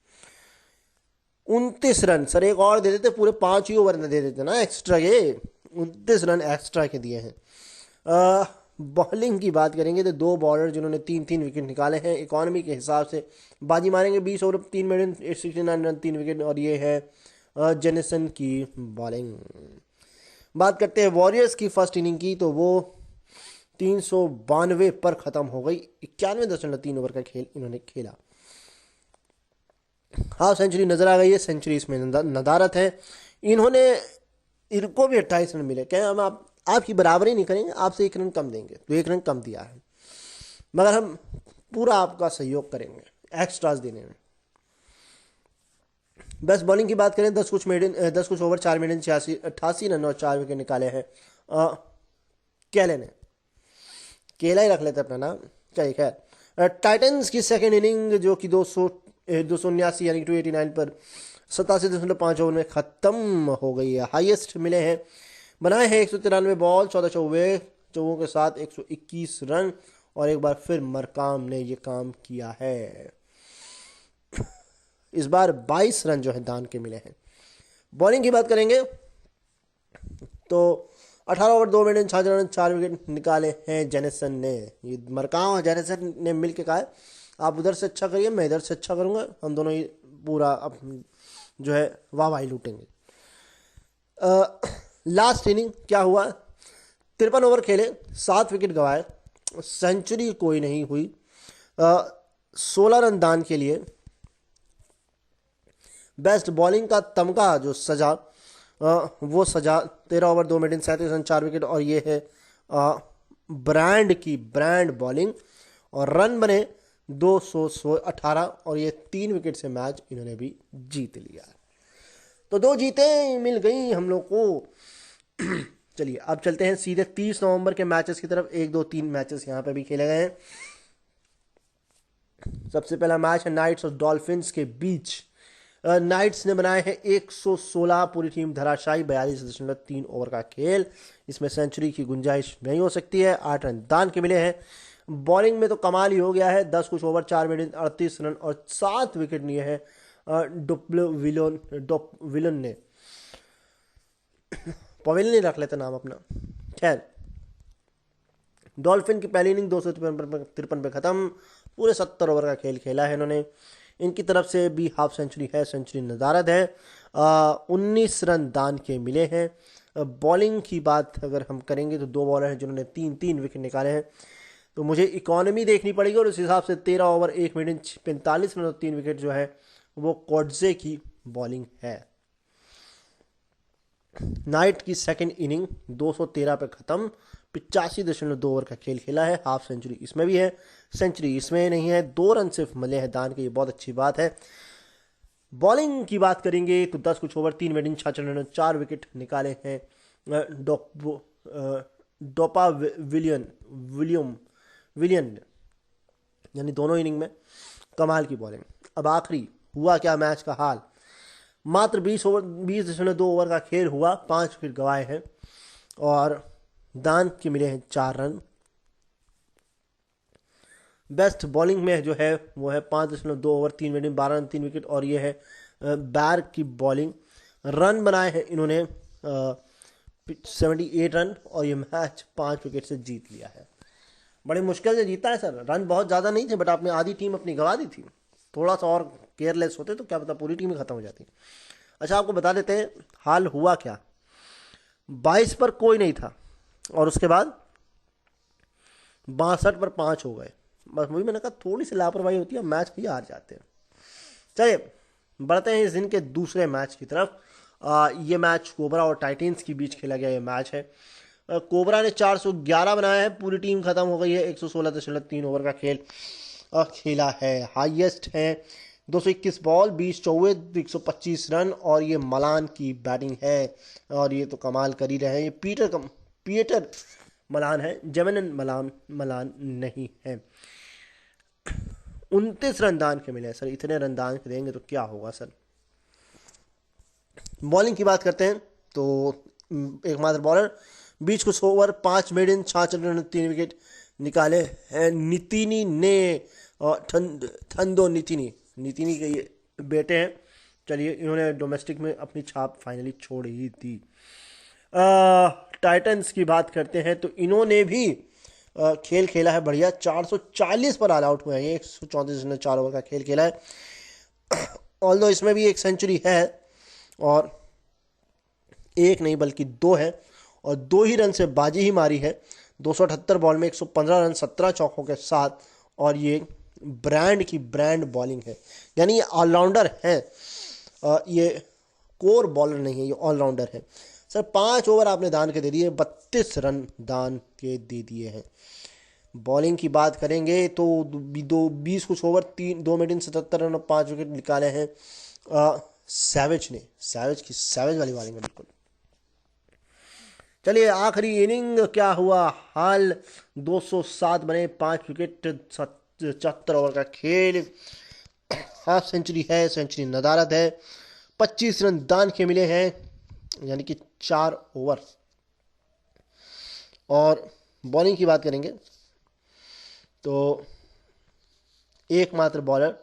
29 रन, सर एक और दे देते, पूरे 5 ही ओवर में दे देते ना एक्स्ट्रा के। 29 रन एक्स्ट्रा के दिए हैं। बॉलिंग की बात करेंगे तो 2 बॉलर जिन्होंने 3-3 विकेट निकाले हैं। इकॉनमी के हिसाब से बाजी मारेंगे 20 ओवर 3 मिनट 69 रन 3 विकेट और ये है जेनिसन की बॉलिंग। बात करते हैं वॉरियर्स की फर्स्ट इनिंग की तो वो 392 पर ख़त्म हो गई। 91.3 ओवर का खेल इन्होंने खेला। हाफ सेंचुरी नज़र आ गई है, सेंचुरी इसमें नदारत है। इनको भी 28 रन मिले। क्या हम आपकी बराबरी नहीं करेंगे, आपसे 1 रन कम देंगे, तो 1 रन कम दिया है, मगर हम पूरा आपका सहयोग करेंगे एक्स्ट्रास देने में। बेस्ट बॉलिंग की बात करें 10 कुछ ओवर 4 मिनट 88 रन और 4 विकेट निकाले हैं केले ने। केला ही रख लेते अपना नाम, क्या खैर। टाइटंस की सेकेंड इनिंग जो कि 279 यानी 289 पर 87.5 ओवर में ख़त्म हो गई है। हाईएस्ट मिले हैं, बनाए हैं 193 बॉल 14 चौकों के साथ 121 रन और एक बार फिर मरकाम ने ये काम किया है। इस बार 22 रन जो है दान के मिले हैं। बॉलिंग की बात करेंगे तो 18 ओवर 2 मिनट 66 रन 4 विकेट निकाले हैं जेनिसन ने। ये मरकाम और जेनिसन ने मिलकर कहा है आप उधर से अच्छा करिए, मैं इधर से अच्छा करूंगा, हम दोनों ही पूरा जो है वाह लूटेंगे। लास्ट इनिंग क्या हुआ, 53 ओवर खेले 7 विकेट गंवाए, सेंचुरी कोई नहीं हुई। 16 रन दान के लिए। बेस्ट बॉलिंग का तमगा जो सजा वो सजा 13 ओवर 2 मिनट 37 रन 4 विकेट और ये है ब्रांड बॉलिंग और रन बने 218 और ये 3 विकेट से मैच इन्होंने भी जीत लिया। तो 2 जीतें मिल गई हम लोग को। चलिए अब चलते हैं सीधे 30 नवंबर के मैचेस की तरफ। 1 2 3 मैचेस यहाँ पे भी खेले गए हैं। सबसे पहला मैच है नाइट्स और डॉल्फिन्स के बीच। नाइट्स ने बनाए हैं 116, पूरी टीम धराशायी 42.3 ओवर का खेल। इसमें सेंचुरी की गुंजाइश नहीं हो सकती है। 8 रन दान के मिले हैं। बॉलिंग में तो कमाल ही हो गया है, 10 कुछ ओवर 4 मिनट 38 रन और 7 विकेट लिए हैं विलन ने। पवेलियन रख लेते नाम अपना। खैर, डॉल्फिन की पहली इनिंग 253 पे ख़त्म। पूरे 70 ओवर का खेल खेला है इन्होंने। इनकी तरफ से भी हाफ सेंचुरी है, सेंचुरी नदारद है। 19 रन दान के मिले हैं। बॉलिंग की बात अगर हम करेंगे तो 2 बॉलर हैं जिन्होंने 3-3 विकेट निकाले हैं, तो मुझे इकोनॉमी देखनी पड़ेगी और उस हिसाब से 13 ओवर 1 मिनट 45 रन और 3 विकेट जो है वो कोडजे की बॉलिंग है। नाइट की सेकंड इनिंग 213 पे खत्म, 85.2 ओवर का खेल खेला है। हाफ सेंचुरी इसमें भी है, सेंचुरी इसमें नहीं है। 2 रन सिर्फ मिले हैं दान के, ये बहुत अच्छी बात है। बॉलिंग की बात करेंगे तो 10 कुछ ओवर 3 मिनट 66 रन 4 विकेट निकाले हैं डोपा विलियन, यानी दोनों इनिंग में कमाल की बॉलिंग। अब आखिरी हुआ क्या मैच का हाल, मात्र 20.2 ओवर का खेल हुआ, 5 विकेट गंवाए हैं और दान के मिले हैं 4 रन। बेस्ट बॉलिंग में जो है वो है 5.2 ओवर 3 मिनट 12 रन 3 विकेट, और ये है बैर की बॉलिंग। रन बनाए हैं इन्होंने 78 रन और ये मैच 5 विकेट से जीत लिया है। बड़ी मुश्किल से जीता है सर, रन बहुत ज़्यादा नहीं थे बट आपने आधी टीम अपनी गंवा दी थी। थोड़ा सा और केयरलेस होते तो क्या पता पूरी टीम ही खत्म हो जाती। अच्छा, आपको बता देते हैं हाल हुआ क्या। 22 पर कोई नहीं था और उसके बाद 62 पर 5 हो गए। बस वही मैंने कहा थोड़ी सी लापरवाही होती है, मैच ही हार जाते हैं। चलिए बढ़ते हैं इस दिन के दूसरे मैच की तरफ। ये मैच कोबरा और टाइटंस के बीच खेला गया ये मैच है। कोबरा ने 411 बनाया है, पूरी टीम खत्म हो गई है। 116.3 ओवर का खेल खेला है। हाईएस्ट है 221 बॉल 20 चौवे 125 रन और ये मलान की बैटिंग है और ये तो कमाल कर ही रहे हैं। ये पीटर मलान है, जेमिन मलान नहीं है। 29 रन दान के मिले सर, इतने रन दान के देंगे तो क्या होगा सर। बॉलिंग की बात करते हैं तो एकमात्र बॉलर 20 कुछ ओवर 5 मेडन 66 रन 3 विकेट निकाले हैं। नितिनी ने थंदो नितिनी के ये बेटे हैं। चलिए, इन्होंने डोमेस्टिक में अपनी छाप फाइनली छोड़ ही दी। टाइटंस की बात करते हैं तो इन्होंने भी खेल खेला है बढ़िया, 440 पर ऑल आउट हुए हैं। ये 134.4 ओवर का खेल खेला है। ऑल्दो इसमें भी एक सेंचुरी है और एक नहीं बल्कि 2 है और 2 ही रन से बाजी ही मारी है। 278 बॉल में 115 रन 17 चौकों के साथ, और ये ब्रांड बॉलिंग है, यानी ये ऑलराउंडर है। ये कोर बॉलर नहीं है, ये ऑलराउंडर है सर। 5 ओवर आपने दान के दे दिए, 32 रन दान के दे दिए हैं। बॉलिंग की बात करेंगे तो 20 कुछ ओवर 2 मिनट 77 रन और 5 विकेट निकाले हैं सैवेज वाली बॉलिंग है बिल्कुल। चलिए आखिरी इनिंग क्या हुआ हाल, 207 बने 5 विकेट 74 ओवर का खेल। हाफ सेंचुरी है, सेंचुरी नदारद है। 25 रन दान के मिले हैं, यानी कि 4 ओवर। और बॉलिंग की बात करेंगे तो एकमात्र बॉलर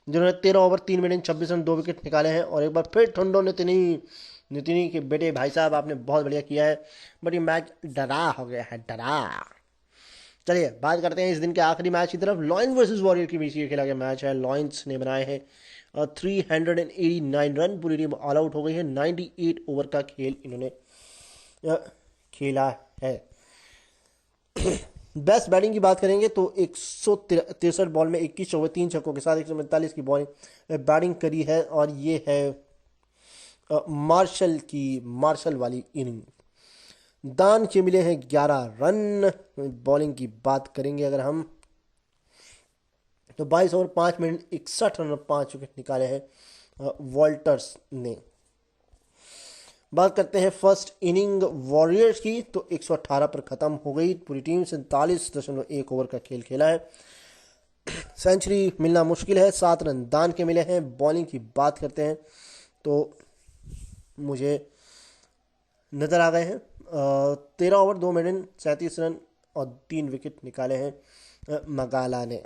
जिन्होंने 13 ओवर 3 मिनट 26 रन 2 विकेट निकाले हैं। और एक बार फिर ठंडो नितिनी के बेटे भाई साहब, आपने बहुत बढ़िया किया है, बट ये मैच डरा हो गया है, डरा। चलिए बात करते हैं इस दिन के आखिरी मैच की तरफ। लॉयंस वर्सेस वॉरियर के बीच ये खेला गया मैच है। लॉयंस ने बनाए हैं 389 रन, पूरी टीम ऑल आउट हो गई है। 98 ओवर का खेल इन्होंने खेला है। बेस्ट बैटिंग की बात करेंगे तो 163 बॉल में 21 चौवे 3 छक्कों के साथ 145 की बॉलिंग बैटिंग करी है और ये है मार्शल वाली इनिंग। दान के मिले हैं 11 रन। बॉलिंग की बात करेंगे अगर हम तो 22 ओवर 5 मिनट 61 रन और 5 विकेट निकाले हैं वॉल्टर्स ने। बात करते हैं फर्स्ट इनिंग वॉरियर्स की तो 118 पर ख़त्म हो गई। पूरी टीम 47.1 ओवर का खेल खेला है। सेंचुरी मिलना मुश्किल है, 7 रन दान के मिले हैं। बॉलिंग की बात करते हैं तो मुझे नज़र आ गए हैं 13 ओवर 2 मिनट 37 रन और 3 विकेट निकाले हैं मगाला ने।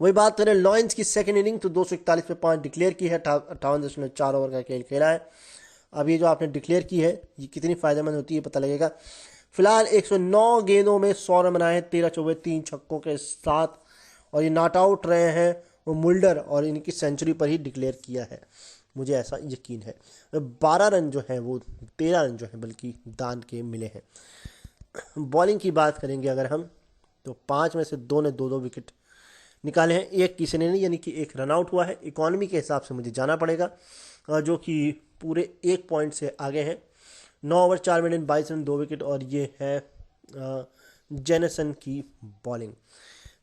वही बात करें लॉयंस की सेकंड इनिंग तो 241 पे 5 डिक्लेयर की है। 58.4 ओवर का खेल खेला है। अब ये जो आपने डिक्लेयर की है ये कितनी फ़ायदेमंद होती है पता लगेगा। फिलहाल 109 गेंदों में 100 रन बनाए हैं, 13 चौवे 3 छक्कों के साथ, और ये नॉट आउट रहे हैं वो मुल्डर, और इनकी सेंचुरी पर ही डिक्लेयर किया है, मुझे ऐसा यकीन है। 12 रन जो है वो 13 रन जो है बल्कि दान के मिले हैं। बॉलिंग की बात करेंगे अगर हम, तो 5 में से 2 ने 2-2 विकेट निकाले हैं, एक किसी ने नहीं, यानी कि एक रन आउट हुआ है। इकॉनमी के हिसाब से मुझे जाना पड़ेगा, जो कि पूरे 1 पॉइंट से आगे हैं। 9 ओवर 4 मिनट 22 रन 2 विकेट, और ये है जेनसन की बॉलिंग।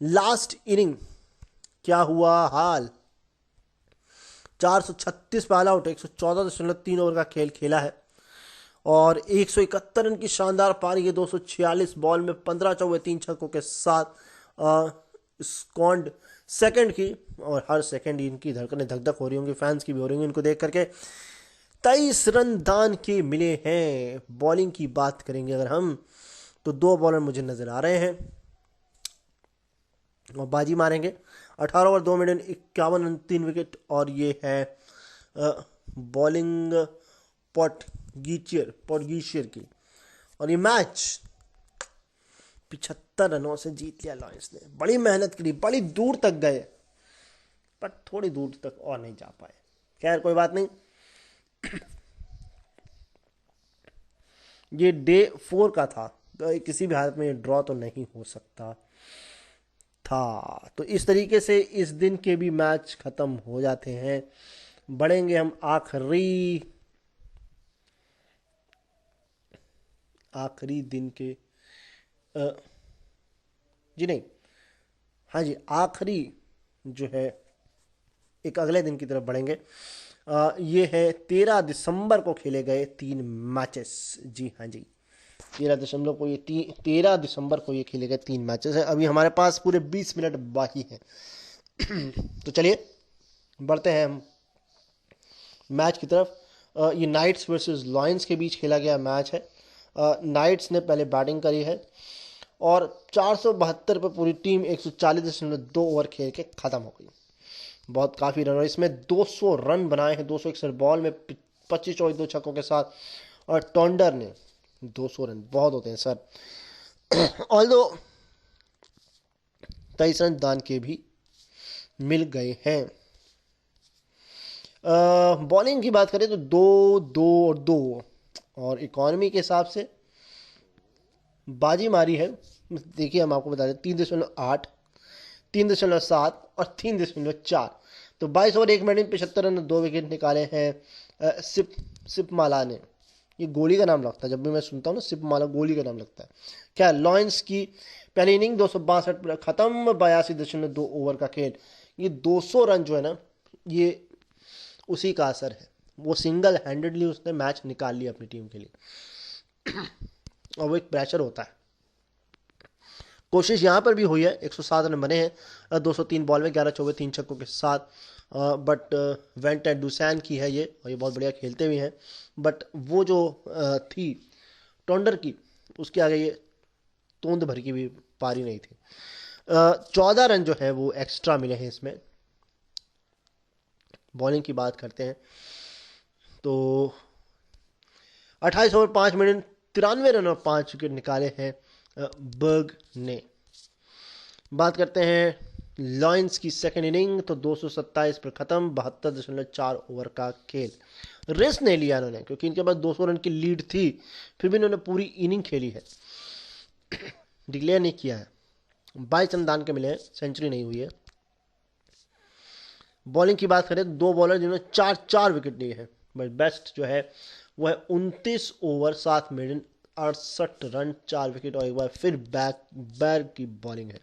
लास्ट इनिंग क्या हुआ हाल, 436 पे ऑल आउट, 114.3 ओवर का खेल खेला है और 171 रन की शानदार पारी है 246 बॉल में, 15 चौके 3 छक्कों के साथ स्कॉन्ड सेकंड की। और हर सेकंड इनकी धड़कनें धक धक हो रही होंगी, फैंस की भी हो रही होंगी इनको देख करके। 23 रन दान के मिले हैं। बॉलिंग की बात करेंगे अगर हम, तो 2 बॉलर मुझे नजर आ रहे हैं और बाजी मारेंगे। 18 ओवर 2 मिनट 51 रन 3 विकेट, और ये है बॉलिंग पॉटगीशियर की। और ये मैच 75 रनों से जीत लिया लॉयंस ने। बड़ी मेहनत करी, बड़ी दूर तक गए, पर थोड़ी दूर तक और नहीं जा पाए। खैर कोई बात नहीं। ये डे 4 का था, तो किसी भी हालत में ये ड्रॉ तो नहीं हो सकता था। तो इस तरीके से इस दिन के भी मैच खत्म हो जाते हैं। बढ़ेंगे हम आखिरी दिन के जी नहीं, हाँ जी, आखिरी जो है एक अगले दिन की तरफ बढ़ेंगे। ये है 13 दिसंबर को खेले गए 3 मैचेस। जी हाँ जी, 13 दिसंबर को ये खेले गए 3 मैचेस हैं। अभी हमारे पास पूरे 20 मिनट बाकी हैं। तो चलिए बढ़ते हैं हम मैच की तरफ। ये नाइट्स वर्सेस लॉयंस के बीच खेला गया मैच है। नाइट्स ने पहले बैटिंग करी है और 472 पर पूरी टीम 140.2 ओवर खेल के ख़त्म हो गई। बहुत काफ़ी रन, और इसमें 200 रन बनाए हैं 261 बॉल में, 25 चौके 2 छक्कों के साथ। और टोंडर ने 200 रन बहुत होते हैं सर। ऑल्दो 23 रन दान के भी मिल गए हैं। बॉलिंग की बात करें तो 2-2 और इकॉनमी के हिसाब से बाजी मारी है। देखिए हम आपको बता दें 3.8, 3.7 और 3.4। तो 22 ओवर 1 मिनट में 75 रन 2 विकेट निकाले हैं सिप माला ने। ये गोली का नाम लगता है, जब भी मैं सुनता हूँ ना सिप माला, गोली का नाम लगता है। क्या लॉयंस की पहली इनिंग 262 पर खत्म, 82.2 ओवर का खेल। ये 200 रन जो है ना, ये उसी का असर है। वो सिंगल हैंडेडली उसने मैच निकाल लिया अपनी टीम के लिए। और वो एक प्रेशर होता है। कोशिश यहाँ पर भी हुई है, 107 रन बने हैं 203 बॉल में, 11 चौके 3 छक्कों के साथ। बट वेंट एंड डुसैन की है ये, और ये बहुत बढ़िया खेलते भी हैं। बट वो जो थी टोंडर की, उसके आगे ये तोंद भर की भी पारी नहीं थी। 14 रन जो है वो एक्स्ट्रा मिले हैं इसमें। बॉलिंग की बात करते हैं तो 28 ओवर 5 मिनट 93 रन और 5 विकेट निकाले हैं बर्ग ने। बात करते हैं लॉयंस की सेकेंड इनिंग, तो 227 पर खत्म, 72.4 ओवर का खेल। रेस्ट नहीं लिया इन्होंने, क्योंकि इनके पास 200 रन की लीड थी, फिर भी इन्होंने पूरी इनिंग खेली है, डिक्लेयर नहीं किया है। 22 रन दान के मिले हैं, सेंचुरी नहीं हुई है। बॉलिंग की बात करें तो 2 बॉलर जिन्होंने 4 विकेट लिए हैं, बट बेस्ट जो है वो है 29 ओवर 7 मिनट 68 रन 4 विकेट, और एक बार फिर बैग की बॉलिंग है।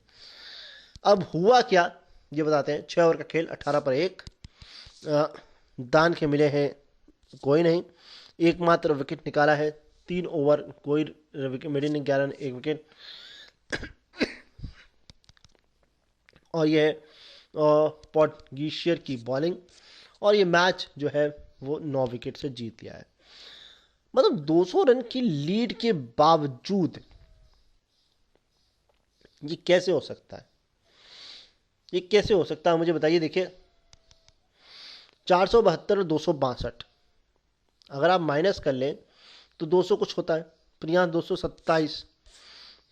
अब हुआ क्या ये बताते हैं। 6 ओवर का खेल, 18 पर 1 दान के मिले हैं कोई नहीं, एकमात्र विकेट निकाला है। 3 ओवर कोई विकेट मिली नहीं, 11 रन 1 विकेट। और ये पॉटगीशियर की बॉलिंग, और ये मैच जो है वो 9 विकेट से जीत लिया है। मतलब 200 रन की लीड के बावजूद ये कैसे हो सकता है, ये कैसे हो सकता है मुझे बताइए। देखिए 472 और 262 अगर आप माइनस कर लें तो 200 कुछ होता है, फिर यहाँ 227,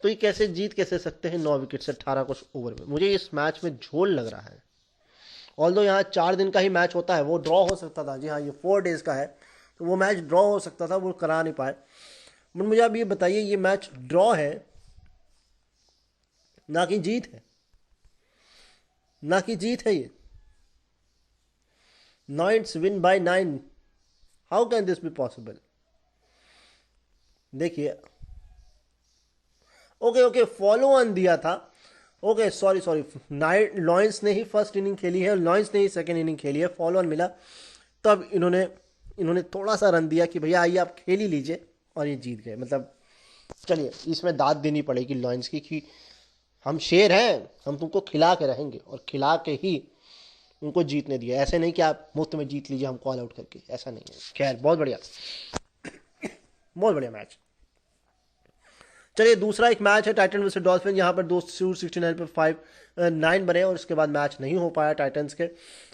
तो ये कैसे जीत कैसे सकते हैं 9 विकेट से 18 कुछ ओवर में? मुझे इस मैच में झोल लग रहा है। ऑल्दो यहाँ 4 दिन का ही मैच होता है, वो ड्रॉ हो सकता था। जी हाँ, ये 4 डेज का है, तो वो मैच ड्रॉ हो सकता था, वो करा नहीं पाए। बट मुझे अब ये बताइए, ये मैच ड्रॉ है ना कि जीत है? ना कि जीत है ये। Knights win by 9, how can this be possible? देखिए, ओके ओके, फॉलो ऑन दिया था। Okay, sorry sorry, night lions ने ही फर्स्ट इनिंग खेली है, लॉयंस ने ही सेकंड इनिंग खेली है, फॉलो ऑन मिला, तब इन्होंने थोड़ा सा रन दिया कि भैया आइए आप खेल ही लीजिए, और ये जीत गए। मतलब चलिए, इसमें दाद देनी पड़ेगी लॉयंस की कि हम शेर हैं, हम तुमको खिला के रहेंगे, और खिला के ही उनको जीतने दिया। ऐसे नहीं कि आप मुफ्त में जीत लीजिए हमको ऑल आउट करके, ऐसा नहीं है। खैर, बहुत बढ़िया, बहुत बढ़िया मैच। चलिए, दूसरा एक मैच है टाइटन वर्सेस डॉल्फिन। यहाँ पर 269 पे 5-9 बने, और उसके बाद मैच नहीं हो पाया टाइटन्स के,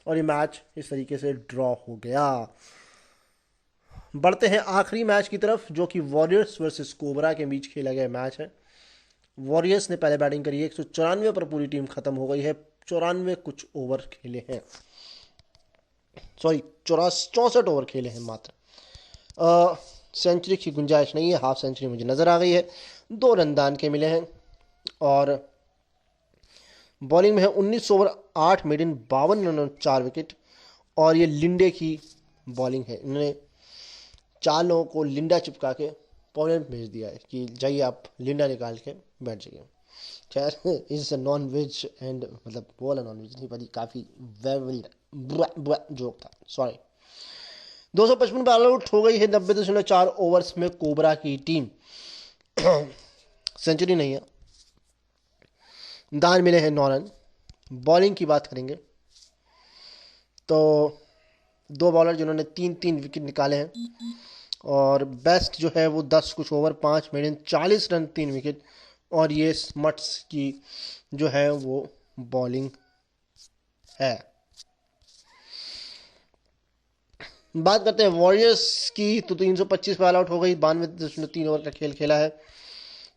और ये मैच इस तरीके से ड्रॉ हो गया। बढ़ते हैं आखिरी मैच की तरफ, जो कि वॉरियर्स वर्सेस कोबरा के बीच खेला गया मैच है। वॉरियर्स ने पहले बैटिंग करी है, 194 पर पूरी टीम खत्म हो गई है, 94 कुछ ओवर खेले हैं, सॉरी 64 ओवर खेले हैं मात्र। सेंचुरी की गुंजाइश नहीं है, हाफ सेंचुरी मुझे नज़र आ गई है। 2 रन दान के मिले हैं, और बॉलिंग में है 19 ओवर 8 मेडन, 52 रन और 4 विकेट। और ये लिंडे की बॉलिंग है, इन्होंने 4 लोगों को लिंडा चिपका के पोलैंड भेज दिया है कि जाइए आप लिंडा निकाल के बैठ जाइए। खैर, इज नॉन वेज एंड मतलब वो वाला नॉन वेज नहीं, पर काफ़ी जोक था, सॉरी। 255 पर ऑल आउट हो गई है 90.4 ओवर्स में कोबरा की टीम। सेंचुरी नहीं है, दान मिले हैं 9 रन। बॉलिंग की बात करेंगे तो 2 बॉलर जिन्होंने 3-3 विकेट निकाले हैं, और बेस्ट जो है वो 10 कुछ ओवर 5 मेडन, 40 रन 3 विकेट। और ये स्मट्स की जो है वो बॉलिंग है। बात करते हैं वॉरियर्स की, तो 325 पर ऑल आउट हो गई, 92.3 ओवर का खेल खेला है।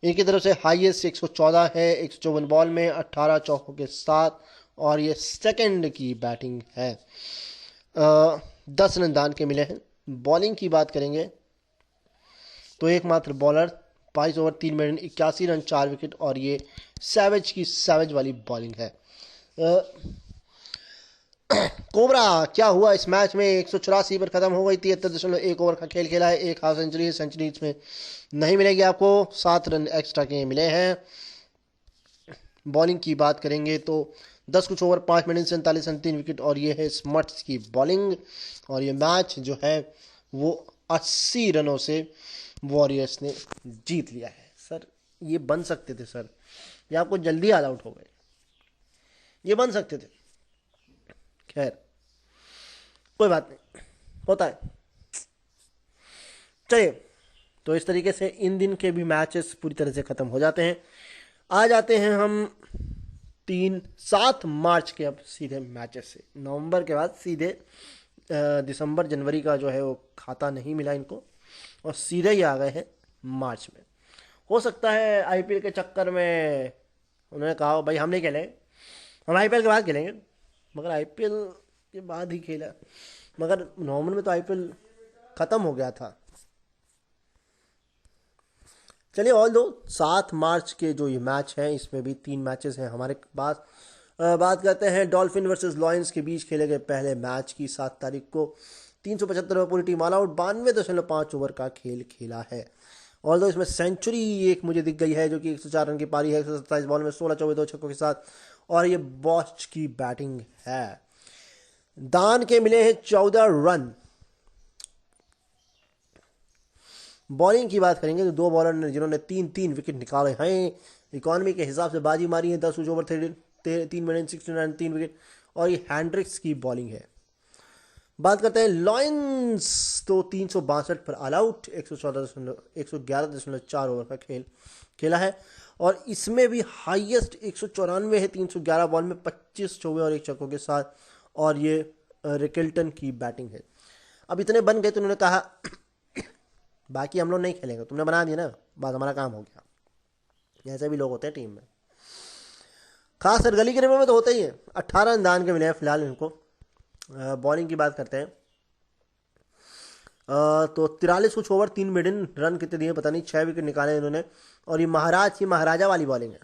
इनकी तरफ से हाईएस्ट 114 है, 154 बॉल में 18 चौकों के साथ, और ये सेकंड की बैटिंग है। 10 रन दान के मिले हैं। बॉलिंग की बात करेंगे तो एकमात्र bowler 22 over 3 minute 81 run 4 wicket, और ये सैवेज की सैवेज वाली बॉलिंग है। कोबरा क्या हुआ इस मैच में? 184 पर खत्म हो गई, 73.1 ओवर का खेल खेला है, एक हाफ सेंचुरी। सेंचुरी इसमें नहीं मिलेगी आपको, 7 रन एक्स्ट्रा के मिले हैं। बॉलिंग की बात करेंगे तो 10 कुछ ओवर 5 मिनट 47 रन 3 विकेट, और ये है स्मट्स की बॉलिंग। और ये मैच जो है वो 80 रनों से वॉरियर्स ने जीत लिया है। सर, ये बन सकते थे सर, ये आपको जल्दी ऑल आउट हो गए, ये बन सकते थे। खैर, कोई बात नहीं, होता है। चलिए, तो इस तरीके से इन दिन के भी मैचेस पूरी तरह से ख़त्म हो जाते हैं। आ जाते हैं हम 7 मार्च के अब सीधे मैचेस से। नवंबर के बाद सीधे दिसंबर जनवरी का जो है वो खाता नहीं मिला इनको, और सीधे ही आ गए हैं मार्च में। हो सकता है आईपीएल के चक्कर में उन्होंने कहा भाई हम नहीं खेलेंगे, हम आईपीएल के बाद खेलेंगे, मगर आईपीएल के बाद ही खेला। मगर नवंबर में तो आईपीएल ख़त्म हो गया था। चलिए, ऑल दो 7 मार्च के जो ये मैच हैं, इसमें भी 3 मैचेस हैं हमारे पास। बात करते हैं डॉल्फिन वर्सेस लॉयंस के बीच खेले गए पहले मैच की। 7 तारीख को 375 में पूरी टीम ऑल आउट, 92.5 ओवर का खेल खेला है। ऑल दो इसमें सेंचुरी एक मुझे दिख गई है, जो कि 104 रन की पारी है, 127 बॉल में 16 चौके 2 छक्कों के साथ, और ये बॉस्ट की बैटिंग है। दान के मिले हैं 14 रन। बॉलिंग की बात करेंगे तो 2 बॉलर ने जिन्होंने 3-3 विकेट निकाले हैं, इकॉनमी के हिसाब से बाजी मारी है, 10 ओवर 3 मिनट 69 3 विकेट, और ये हैंड्रिक्स की बॉलिंग है। बात करते हैं लॉयंस, तो 362 पर ऑल आउट, 111.4 ओवर का खेल खेला है, और इसमें भी हाईएस्ट 194 है, 311 बॉल में 25 चौके और 1 छक्कों के साथ, और ये रिकल्टन की बैटिंग है। अब इतने बन गए तो उन्होंने कहा बाकी हम लोग नहीं खेलेंगे, तुमने बना दिया ना, बात हमारा काम हो गया। ऐसे भी लोग होते हैं टीम में, खासकर गली क्रिकेट में तो होता ही है। 18 रन दान के मिले हैं फिलहाल इनको। बॉलिंग की बात करते हैं। तो 43 कुछ ओवर 3 मिडन, रन कितने दिए पता नहीं, 6 विकेट निकाले इन्होंने। और ये महाराज की महाराजा वाली बॉलिंग है।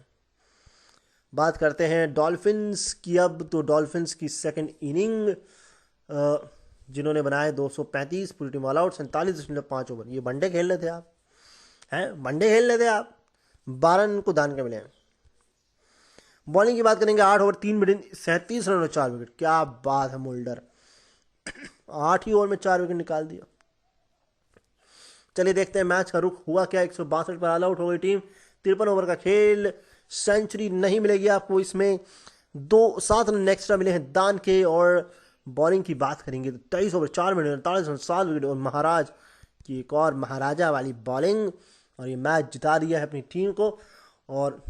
बात करते हैं डॉल्फिन्स की अब। तो डॉल्फिन्स की सेकंड इनिंग, जिन्होंने बनाए 235, पूरी टीम ऑल आउट, 47.5 ओवर। ये वनडे खेल रहे थे आप, हैं वनडे खेल रहे थे आप। 12 रन को दान के मिले हैं। बॉलिंग की बात करेंगे, 8 ओवर 3 मिनट, 37 रन और 4 विकेट। क्या बात है मुल्डर, 8 ही ओवर में 4 विकेट निकाल दिया। चलिए देखते हैं मैच का रुख हुआ क्या। 162 पर ऑल आउट हो गई टीम। 53 ओवर का खेल, सेंचुरी नहीं मिलेगी आपको इसमें। 7 रन एक्स्ट्रा मिले हैं दान के। और बॉलिंग की बात करेंगे तो 23 ओवर 4 मिनट, 48 रन 7 विकेट। और महाराज की एक और महाराजा वाली बॉलिंग, और ये मैच जिता दिया है अपनी टीम को। और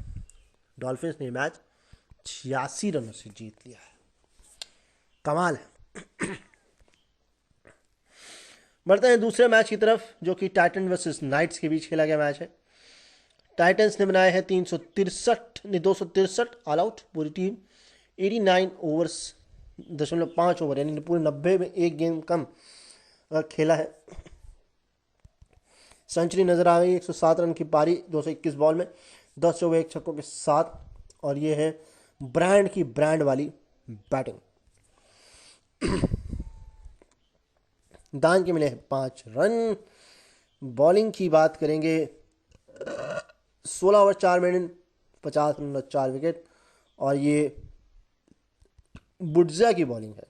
डॉल्फिन्स ने मैच 86 रनों से जीत लिया है। कमाल है। बढ़ते हैं दूसरे मैच की तरफ, जो कि टाइटन वर्सेस नाइट्स के बीच खेला गया मैच है। टाइटन्स ने बनाए हैं 263 ऑल आउट, पूरी टीम 89 ओवर्स 5 ओवर, यानी पूरे 90 में एक गेम कम खेला है। सेंचुरी नजर आ गई, 107 रन की पारी 221 बॉल में, 10 चौके 1 छक्कों के साथ। और ये है ब्रांड वाली बैटिंग। दान के मिले हैं 5 रन। बॉलिंग की बात करेंगे, 16 ओवर 4 मिनट, 50 रन और 4 विकेट। और ये बुड्जा की बॉलिंग है।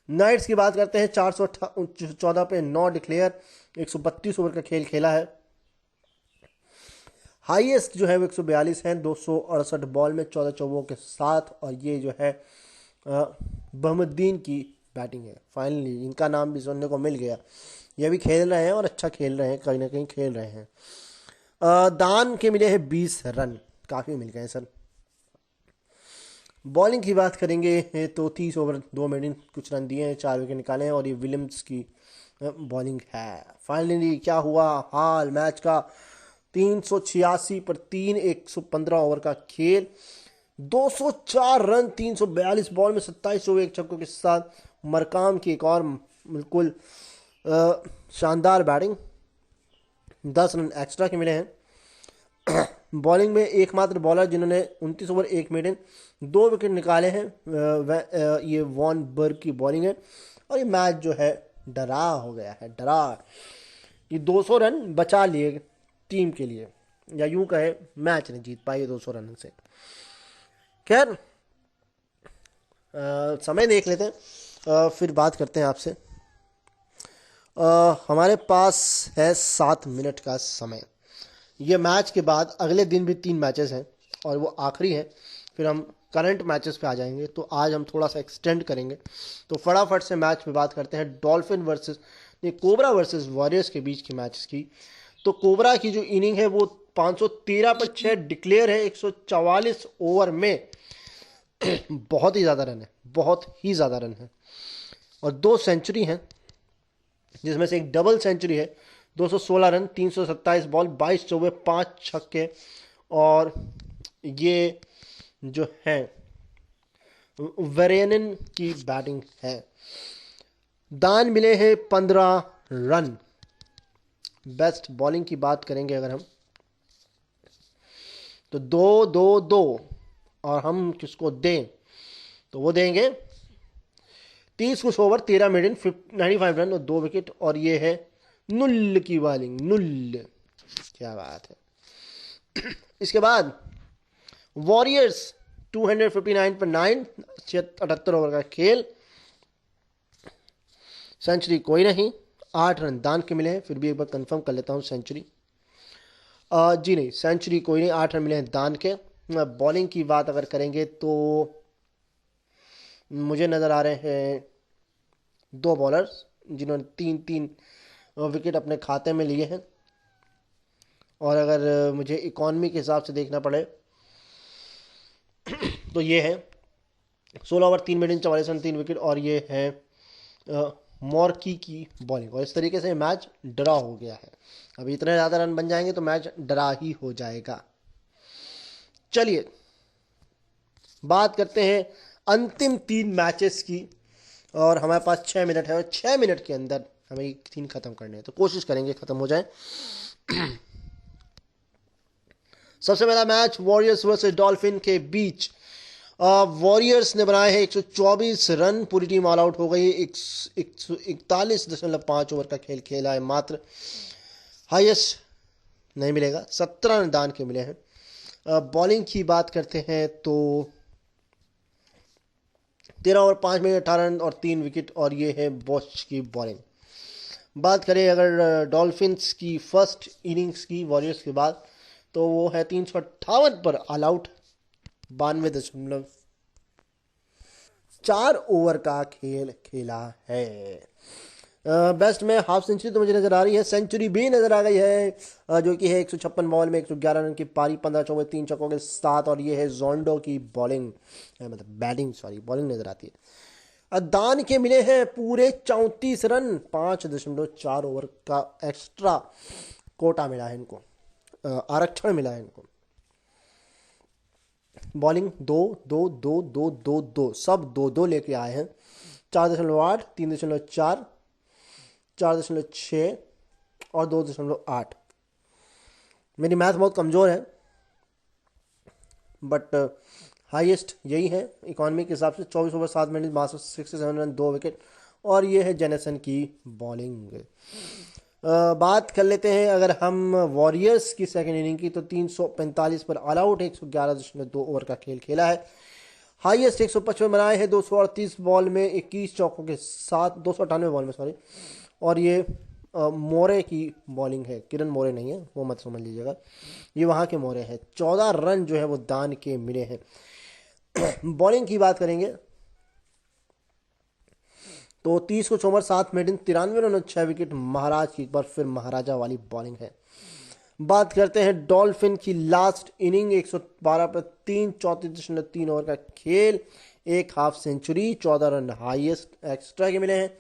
नाइट्स की बात करते हैं, 414 पे 9 डिक्लेयर, 132 ओवर का खेल खेला है। हाईएस्ट जो है वो 142 है, 268 बॉल में 14 चौकों के साथ। और ये जो है बहमुद्दीन की बैटिंग है। फाइनली इनका नाम भी सुनने को मिल गया। ये भी खेल रहे हैं और अच्छा खेल रहे हैं, कहीं ना कहीं खेल रहे हैं। दान के मिले हैं 20 रन, काफ़ी मिल गए सर। बॉलिंग की बात करेंगे तो 30 ओवर 2 मिनट, कुछ रन दिए हैं, 4 विकेट निकाले हैं। और ये विलियम्स की बॉलिंग है। फाइनली क्या हुआ हाल मैच का, 386 पर 3, 115 ओवर का खेल, 204 रन 342 बॉल में, 27 चौके 1 छक्कों के साथ। मरकाम की एक और बिल्कुल शानदार बैटिंग, 10 रन एक्स्ट्रा के मिले हैं। बॉलिंग में एकमात्र बॉलर जिन्होंने 29 ओवर 1 मिनट 2 विकेट निकाले हैं, ये वॉन बर्ग की बॉलिंग है। और ये मैच जो है डरा हो गया है, डरा। ये 200 रन बचा लिए टीम के लिए, या यूं कहे मैच नहीं जीत पाई 200 रन से। खैर समय देख लेते हैं, फिर बात करते हैं आपसे। हमारे पास है 7 मिनट का समय। ये मैच के बाद अगले दिन भी 3 मैचेस हैं और वो आखिरी है, फिर हम करंट मैचेस पे आ जाएंगे। तो आज हम थोड़ा सा एक्सटेंड करेंगे। तो फटाफट से मैच पे बात करते हैं, dolphin versus cobra versus warriors के बीच के मैचेस की। तो कोबरा की जो इनिंग है वो 513 पर 6 डिक्लेयर है, 144 ओवर में। बहुत ही ज़्यादा रन है, बहुत ही ज़्यादा रन है। और 2 सेंचुरी हैं, जिसमें से एक डबल सेंचुरी है, 216 रन 327 बॉल, 22 चौके 5 छक्के। और ये जो है वेरेनन की बैटिंग है। दान मिले हैं 15 रन। बेस्ट बॉलिंग की बात करेंगे अगर हम, तो 2-2-2, और हम किसको दें तो वो देंगे 30 कुछ ओवर 13 मिनट 95 रन और 2 विकेट। और ये है नुल की बॉलिंग, नुल, क्या बात है। इसके बाद वॉरियर्स 259 पर 9, 78 ओवर का खेल, सेंचुरी कोई नहीं, 8 रन दान के मिले हैं। फिर भी एक बार कंफर्म कर लेता हूँ सेंचुरी, जी नहीं, सेंचुरी कोई नहीं, 8 रन मिले हैं दान के। बॉलिंग की बात अगर करेंगे तो मुझे नज़र आ रहे हैं 2 बॉलर्स जिन्होंने 3-3 विकेट अपने खाते में लिए हैं। और अगर मुझे इकॉनमी के हिसाब से देखना पड़े तो ये है 16 ओवर 3 मिनट 44 रन 3 विकेट। और ये है मॉर्की की बॉलिंग, और इस तरीके से मैच ड्रा हो गया है। अभी इतने ज़्यादा रन बन जाएंगे तो मैच ड्रा ही हो जाएगा। चलिए बात करते हैं अंतिम 3 मैचेस की, और हमारे पास 6 मिनट है और 6 मिनट के अंदर हमें 3 ख़त्म करने हैं, तो कोशिश करेंगे ख़त्म हो जाए। सबसे पहला मैच वॉरियर्स वर्सेस डॉल्फिन के बीच। वॉरियर्स ने बनाए हैं 124 रन, पूरी टीम ऑल आउट हो गई। 141.5 ओवर का खेल खेला है मात्र, हाईएस्ट नहीं मिलेगा, 17 रन दान के मिले हैं। बॉलिंग की बात करते हैं तो 13 ओवर 5 मिनट 18 रन और 3 विकेट, और ये है बॉच की बॉलिंग। बात करें अगर डॉल्फिन्स की फर्स्ट इनिंग्स की वॉरियर्स के बाद, तो वो है 358 पर ऑल आउट, 92.4 ओवर का खेल खेला है। बेस्ट में हाफ सेंचुरी तो मुझे नज़र आ रही है, सेंचुरी भी नज़र आ गई है, जो कि है 156 बॉल में 111 रन की पारी, 15 चौके 3 छक्कों के साथ, और ये है जोंडो की बॉलिंग, मतलब बैटिंग, सॉरी बॉलिंग नज़र आती है। दान के मिले हैं पूरे 34 रन, 5.4 ओवर का एक्स्ट्रा कोटा मिला है इनको, आरक्षण मिला है इनको। बॉलिंग 2 सब 2 लेके आए हैं। 4.8, 3.4, 4.6 और 2.8। मेरी मैथ बहुत कमज़ोर है, बट हाईएस्ट यही है इकॉनमी के हिसाब से। 24 ओवर 7 मिनट 67 रन, 2 विकेट, और ये है जेनेसन की बॉलिंग। बात कर लेते हैं अगर हम वॉरियर्स की सेकंड इनिंग की, तो 345 पर ऑल आउट, 111.2 ओवर का खेल खेला है। हाईएस्ट 155 बनाए हैं 238 बॉल में 21 चौकों के साथ, 298 बॉल में सॉरी, और ये मोरे की बॉलिंग है, किरण मोरे नहीं है, वो मत समझ लीजिएगा, ये वहाँ के मोरे हैं। 14 रन जो है वो दान के मिले हैं। बॉलिंग की बात करेंगे तो 30 को चौमर 7 मेडन 93 रन और 6 विकेट, महाराज की एक बार फिर महाराजा वाली बॉलिंग है। बात करते हैं डॉल्फिन की लास्ट इनिंग, 112 पर 3, 34.3 ओवर का खेल, 1 half century, 14 run highest extra के मिले हैं।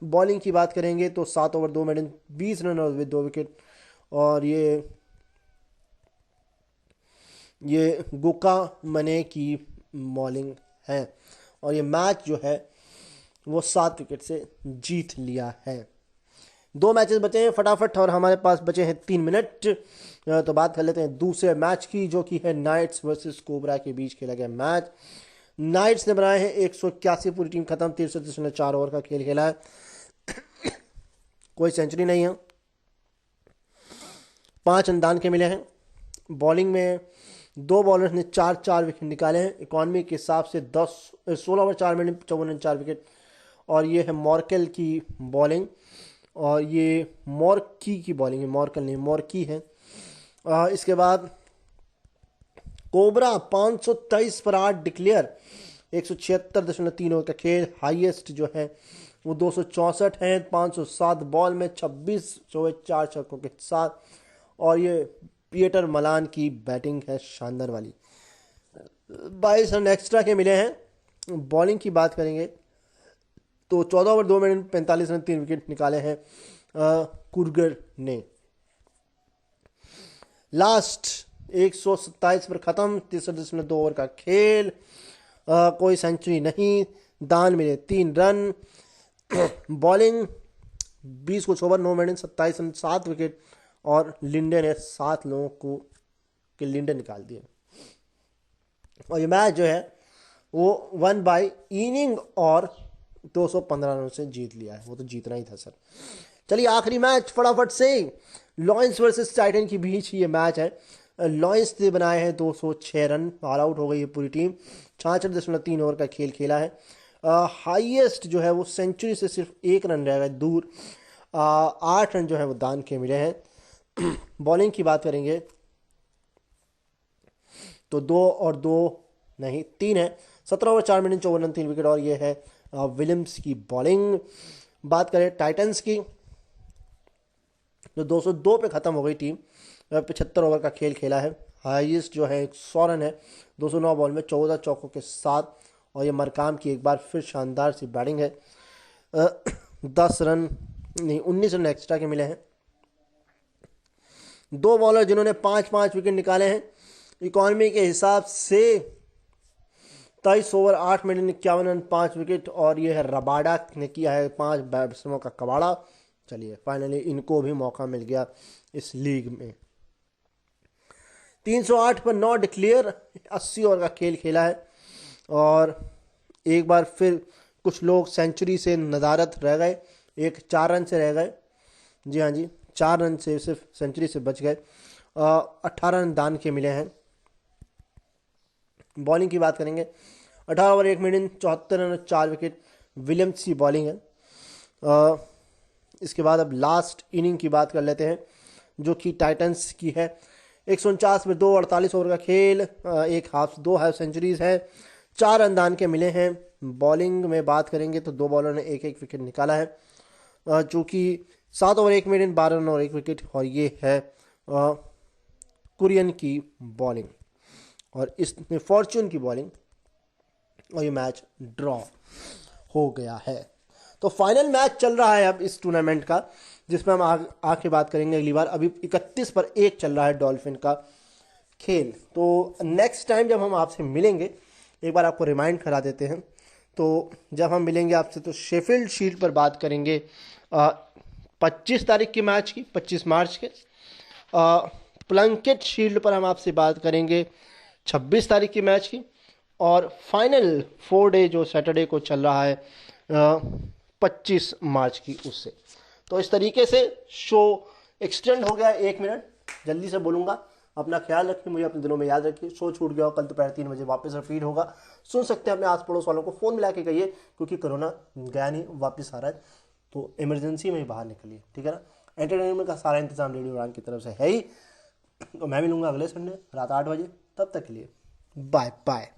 बॉलिंग की बात करेंगे तो 7 ओवर 2 मेडन 20 रन और 2 विकेट, और ये गुका मने की बॉलिंग है, और ये मैच जो है वो 7 विकेट से जीत लिया है। 2 मैचेस बचे हैं फटाफट, और हमारे पास बचे हैं 3 मिनट, तो बात कर लेते हैं दूसरे मैच की, जो कि है नाइट्स वर्सेस कोबरा के बीच खेला गया मैच। नाइट्स ने बनाए हैं 181, पूरी टीम खत्म, 63.4 ओवर का खेल खेला है। कोई सेंचुरी नहीं है, 5 अंदान के मिले हैं। बॉलिंग में 2 बॉलर्स ने 4 विकेट निकाले हैं, इकॉनमी के हिसाब से 16 ओवर 4 मिनट 54 रन 4 विकेट, और ये है मॉर्केल की बॉलिंग, और ये मॉर्की की बॉलिंग है, मॉर्कल नहीं मॉर्की है। इसके बाद कोबरा 523 पर 8 डिक्लेयर, 176.3 ओवर का खेल, हाईएस्ट जो है वो 264 है, 507 बॉल में 26 चौके 4 छक्कों के साथ, और ये पीटर मलान की बैटिंग है शानदार वाली, 22 रन एक्स्ट्रा के मिले हैं। बॉलिंग की बात करेंगे तो 14 ओवर 2 मिनट 45 रन 3 विकेट निकाले हैं कुर्गर ने। लास्ट 127 पर ख़त्म, 63.2 ओवर का खेल, कोई सेंचुरी नहीं, दान मिले 3 रन। बॉलिंग 20 को 6 ओवर 9 मिनट 27 रन 7 विकेट, और लिंडे ने 7 लोगों को के लिंडे निकाल दिए, और ये मैच जो है वो 1 बाय इनिंग और 215 रनों से जीत लिया है, वो तो जीतना ही था सर। चलिए आखिरी मैच फटाफट से, लॉयंस वर्सेस टाइटन के बीच ये मैच है। लॉयंस ने बनाए हैं 206 रन, ऑल आउट हो गई है पूरी टीम, 66.3 ओवर का खेल खेला है। हाईएस्ट जो है वो सेंचुरी से सिर्फ 1 रन रह गए दूर, 8 रन जो है वो दान के मिले हैं। बॉलिंग की बात करेंगे तो 2 और 2 नहीं 3 है, 17 ओवर 4 मिनट 54 रन 3 विकेट, और ये है विलियम्स की बॉलिंग। बात करें टाइटंस की तो 202 पे ख़त्म हो गई टीम, 75 ओवर का खेल खेला है, हाईएस्ट जो है 100 रन है 209 बॉल में 14 चौकों के साथ, और ये मरकाम की एक बार फिर शानदार सी बैटिंग है। 10 रन नहीं 19 रन एक्स्ट्रा के मिले हैं। 2 बॉलर जिन्होंने 5-5 विकेट निकाले हैं। इकॉनमी के हिसाब से 23 ओवर 8 मिनट 51 रन 5 विकेट, और ये है रबाडा ने किया है 5 बैट्समैनों का कबाड़ा। चलिए फाइनली इनको भी मौका मिल गया इस लीग में। 308 पर 9 डिक्लेयर, 80 ओवर का खेल खेला है, और एक बार फिर कुछ लोग सेंचुरी से नदारत रह गए। एक 4 रन से रह गए, जी हाँ जी, 4 रन से सिर्फ सेंचुरी से बच गए। 18 रन दान के मिले हैं। बॉलिंग की बात करेंगे, 18 over 1 minute 74 run 4 wicket, Williams की बॉलिंग है। इसके बाद अब लास्ट इनिंग की बात कर लेते हैं जो कि टाइटंस की है। 149 में 2 48 ओवर का खेल, एक हाफ 2 हाफ सेंचुरीज है, 4 रन दान के मिले हैं। बॉलिंग में बात करेंगे तो 2 बॉलर ने एक विकेट निकाला है, जो कि 7 ओवर 1 मिनट 12 रन और 1 विकेट, और ये है कुरियन की बॉलिंग, और इसमें फॉर्च्यून की बॉलिंग, और ये मैच ड्रॉ हो गया है। तो फाइनल मैच चल रहा है अब इस टूर्नामेंट का, जिसमें हम आके बात करेंगे अगली बार। अभी 31 पर 1 चल रहा है डॉल्फिन का खेल। तो नेक्स्ट टाइम जब हम आपसे मिलेंगे, एक बार आपको रिमाइंड करा देते हैं, तो जब हम मिलेंगे आपसे तो शेफील्ड शील्ड पर बात करेंगे 25 तारीख के मैच की, 25 मार्च के। प्लंकेट शील्ड पर हम आपसे बात करेंगे 26 तारीख की मैच की, और फाइनल 4 डे जो सैटरडे को चल रहा है 25 मार्च की, उससे। तो इस तरीके से शो एक्सटेंड हो गया 1 मिनट, जल्दी से बोलूँगा। अपना ख्याल रखिए, मुझे अपने दिनों में याद रखिए। शो छूट गया हो, कल दोपहर 3 बजे वापस रिपीट होगा। सुन सकते हैं अपने आस पड़ोस वालों को, फ़ोन मिला के कहिए, क्योंकि कोरोना गया नहीं, वापस आ रहा है, तो इमरजेंसी में ही बाहर निकलिए, ठीक है ना। एंटरटेनमेंट का सारा इंतजाम रेडियो उड़ान की तरफ से है ही। तो मैं मिलूंगा अगले संडे रात 8 बजे। तब तक के लिए बाय बाय।